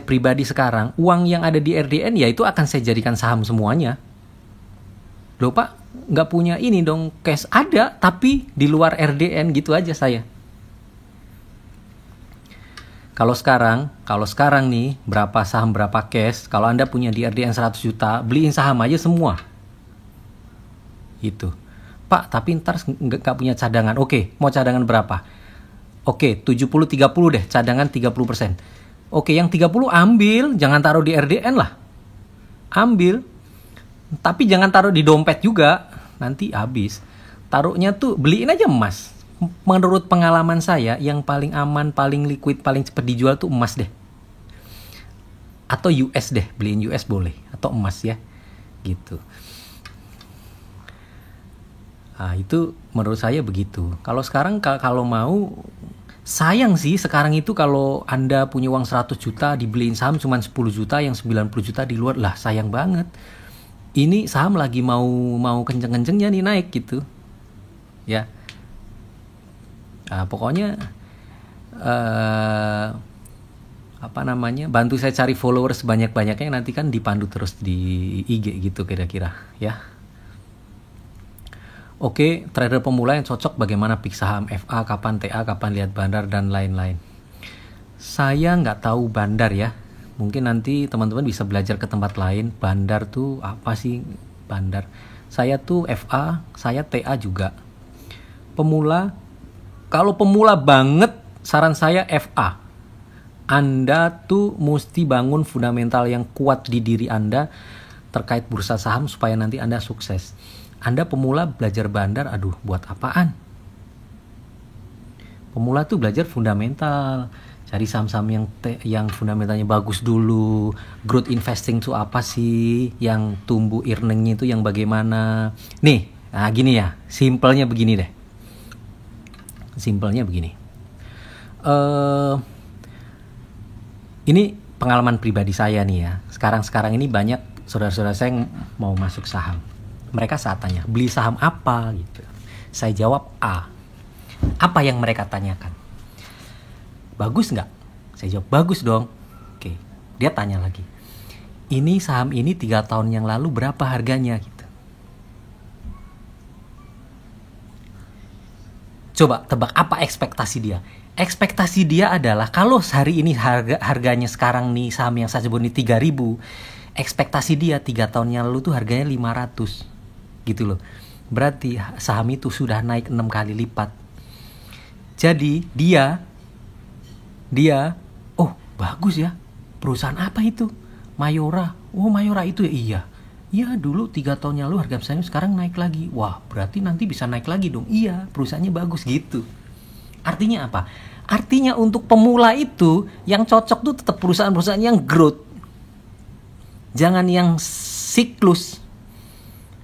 pribadi sekarang, uang yang ada di RDN ya itu akan saya jadikan saham semuanya. Loh Pak, nggak punya ini dong, cash ada tapi di luar RDN gitu aja saya. Kalau sekarang nih, berapa saham berapa cash, kalau Anda punya di RDN 100 juta, beliin saham aja semua. Gitu. Pak, tapi ntar nggak punya cadangan. Oke, mau cadangan berapa? Oke, 70-30 deh, cadangan 30%. Oke, yang 30 ambil, jangan taruh di RDN lah. Ambil. Tapi jangan taruh di dompet juga, nanti habis. Taruhnya tuh, beliin aja emas. Menurut pengalaman saya, yang paling aman, paling liquid, paling cepat dijual tuh emas deh. Atau US deh, beliin US boleh. Atau emas ya, gitu. Nah, itu menurut saya begitu. Kalau sekarang, kalau mau, sayang sih sekarang itu kalau Anda punya uang 100 juta, dibeliin saham cuma 10 juta, yang 90 juta di luar, lah sayang banget. Ini saham lagi mau kenceng-kencengnya nih naik gitu. Ya. Nah, pokoknya bantu saya cari followers sebanyak-banyaknya, nanti kan dipandu terus di IG gitu kira-kira ya. Oke, trader pemula yang cocok bagaimana pick saham, FA, kapan TA, kapan lihat bandar dan lain-lain. Saya nggak tahu bandar ya. Mungkin nanti teman-teman bisa belajar ke tempat lain. Bandar tuh apa sih bandar? Saya tuh FA, saya TA juga. Pemula, kalau pemula banget, saran saya FA. Anda tuh mesti bangun fundamental yang kuat di diri Anda terkait bursa saham supaya nanti Anda sukses. Anda pemula belajar bandar, aduh buat apaan? Pemula tuh belajar fundamental. Cari saham-saham yang fundamentalnya bagus dulu. Growth investing tuh apa sih? Yang tumbuh earningnya itu yang bagaimana? Nih, nah gini ya, simpelnya begini deh. Ini pengalaman pribadi saya nih ya. Sekarang ini banyak saudara-saudara saya yang mau masuk saham. Mereka saat tanya, beli saham apa gitu. Saya jawab A. Apa yang mereka tanyakan? Bagus nggak? Saya jawab bagus dong. Oke. Dia tanya lagi. Ini saham ini 3 tahun yang lalu berapa harganya gitu. Coba tebak apa ekspektasi dia? Ekspektasi dia adalah kalau hari ini harganya sekarang nih saham yang saya sebut ini 3.000, ekspektasi dia 3 tahun yang lalu tuh harganya 500. Gitu loh. Berarti saham itu sudah naik 6 kali lipat. Jadi dia oh bagus ya. Perusahaan apa itu? Mayora. Oh Mayora itu ya, iya. Iya dulu 3 tahun yang lalu harga saham sekarang naik lagi. Wah berarti nanti bisa naik lagi dong. Iya perusahaannya bagus gitu. Artinya apa? Artinya untuk pemula itu yang cocok tuh tetap perusahaan-perusahaan yang growth. Jangan yang siklus.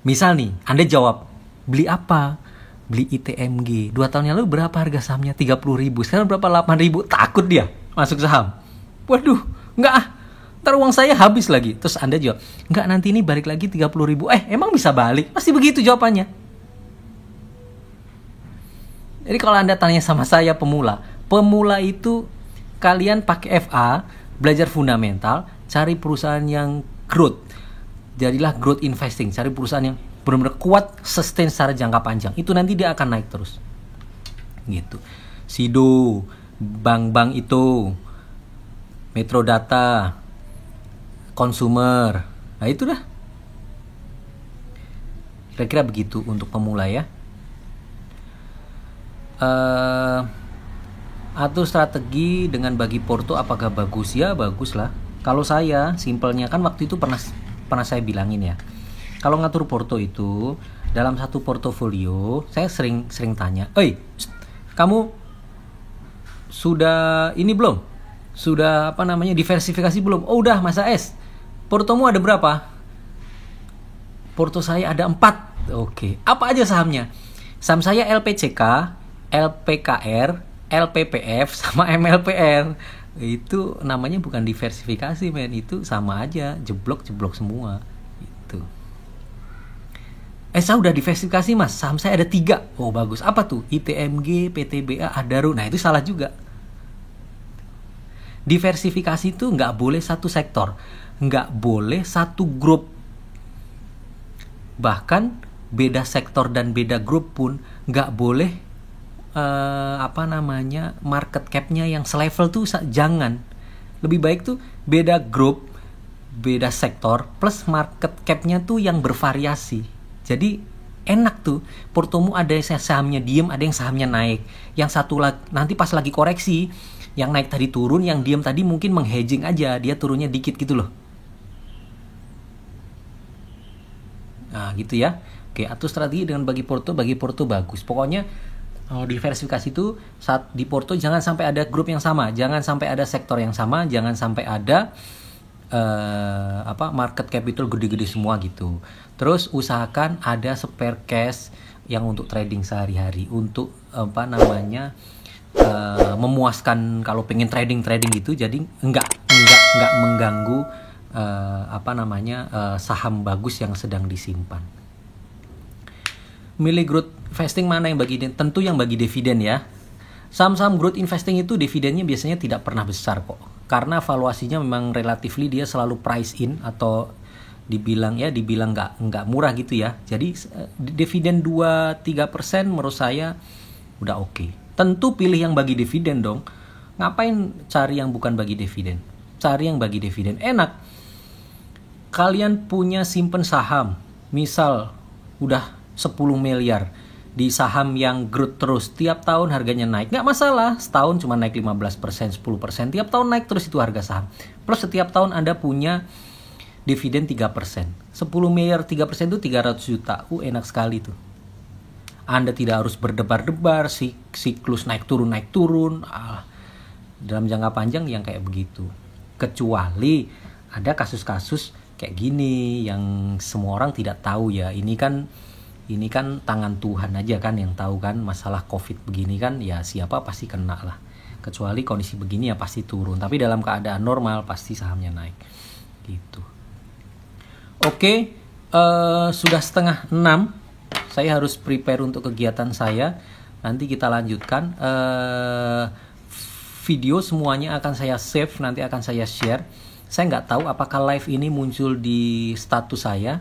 Misal nih, Anda jawab, beli apa? Beli ITMG. 2 tahun yang lalu berapa harga sahamnya? 30.000. Sekarang berapa? 8.000. Takut dia masuk saham. Waduh, enggak ah. Ntar uang saya habis lagi. Terus Anda jawab, enggak, nanti ini balik lagi 30.000. Emang bisa balik? Pasti begitu jawabannya. Jadi kalau Anda tanya sama saya pemula itu kalian pakai FA, belajar fundamental, cari perusahaan yang growth. Jadilah growth investing, cari perusahaan yang benar-benar kuat, sustain secara jangka panjang. Itu nanti dia akan naik terus. Gitu. Sido, bank-bank itu, Metrodata, Consumer. Nah itu dah. Kira-kira begitu untuk pemula ya. Atur strategi dengan bagi porto apakah bagus? Ya bagus lah. Kalau saya simpelnya kan waktu itu pernah saya bilangin ya. Kalau ngatur porto itu dalam satu portofolio, saya sering tanya, kamu sudah ini belum? Sudah diversifikasi belum? Oh udah Mas AS. Portomu ada berapa? Porto saya ada 4. Oke. Apa aja sahamnya? Saham saya LPCK, LPKR, LPPF sama MLPR. Itu namanya bukan diversifikasi, men. Itu sama aja, jeblok semua. Itu. Saya udah diversifikasi, Mas. Saham saya ada 3. Oh, bagus. Apa tuh? ITMG, PTBA, Adaro. Nah, itu salah juga. Diversifikasi itu nggak boleh satu sektor, nggak boleh satu grup. Bahkan beda sektor dan beda grup pun nggak boleh market cap-nya yang selevel tuh jangan. Lebih baik tuh beda grup, beda sektor plus market cap-nya tuh yang bervariasi. Jadi enak tuh, portomu ada yang sahamnya diem, ada yang sahamnya naik. Yang satu nanti pas lagi koreksi, yang naik tadi turun, yang diem tadi mungkin menghedging aja, dia turunnya dikit gitu loh. Nah gitu ya. Oke, atur strategi dengan bagi porto bagus. Pokoknya diversifikasi itu saat di porto jangan sampai ada grup yang sama, jangan sampai ada sektor yang sama, jangan sampai ada market capital gede-gede semua gitu. Terus usahakan ada spare cash yang untuk trading sehari-hari, untuk memuaskan kalau pengen trading gitu. Jadi enggak mengganggu saham bagus yang sedang disimpan. Milih growth investing mana yang bagi dividen? Tentu yang bagi dividen ya. Saham-saham growth investing itu dividennya biasanya tidak pernah besar kok. Karena valuasinya memang relatively dia selalu price in, atau dibilang nggak murah gitu ya. Jadi dividen 2-3% menurut saya udah oke. Tentu pilih yang bagi dividen dong. Ngapain cari yang bukan bagi dividen? Cari yang bagi dividen. Enak. Kalian punya simpen saham, misal udah 10 miliar di saham yang growth terus, tiap tahun harganya naik, nggak masalah. Setahun cuma naik 15%, 10%, tiap tahun naik terus itu harga saham. Plus setiap tahun Anda punya dividen 3%. 10 miliar 3% itu 300 juta. Enak sekali tuh. Anda tidak harus berdebar-debar, siklus naik turun. Dalam jangka panjang yang kayak begitu. Kecuali ada kasus-kasus kayak gini yang semua orang tidak tahu ya. Ini kan tangan Tuhan aja kan yang tahu kan. Masalah COVID begini kan ya siapa pasti kena lah. Kecuali kondisi begini ya pasti turun. Tapi dalam keadaan normal pasti sahamnya naik. Gitu. Oke, sudah 5:30. Saya harus prepare untuk kegiatan saya. Nanti kita lanjutkan. Video semuanya akan saya save, nanti akan saya share. Saya nggak tahu apakah live ini muncul di status saya.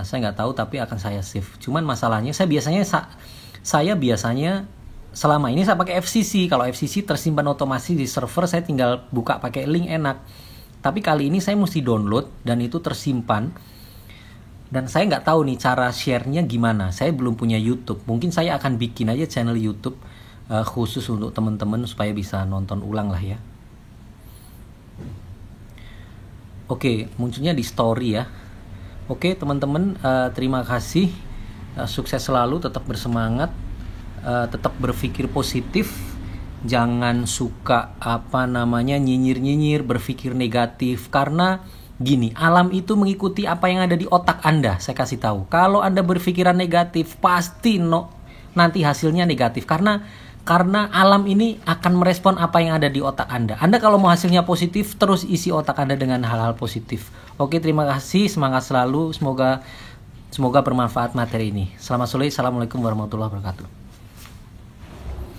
Saya nggak tahu, tapi akan saya save. Cuman masalahnya saya biasanya selama ini saya pakai FCC. Kalau FCC tersimpan otomatis di server, saya tinggal buka pakai link, enak. Tapi kali ini saya mesti download dan itu tersimpan. Dan saya nggak tahu nih cara share-nya gimana. Saya belum punya YouTube. Mungkin saya akan bikin aja channel YouTube khusus untuk teman-teman supaya bisa nonton ulang lah ya. Oke, munculnya di story ya. Oke teman-teman, terima kasih. Sukses selalu, tetap bersemangat, tetap berpikir positif. Jangan suka nyinyir-nyinyir, berpikir negatif, karena gini, alam itu mengikuti apa yang ada di otak Anda. Saya kasih tahu. Kalau Anda berpikiran negatif, pasti nanti hasilnya negatif, karena alam ini akan merespon apa yang ada di otak Anda. Anda kalau mau hasilnya positif, terus isi otak Anda dengan hal-hal positif. Oke, terima kasih, semangat selalu. Semoga bermanfaat materi ini. Selamat sore, assalamualaikum warahmatullahi wabarakatuh.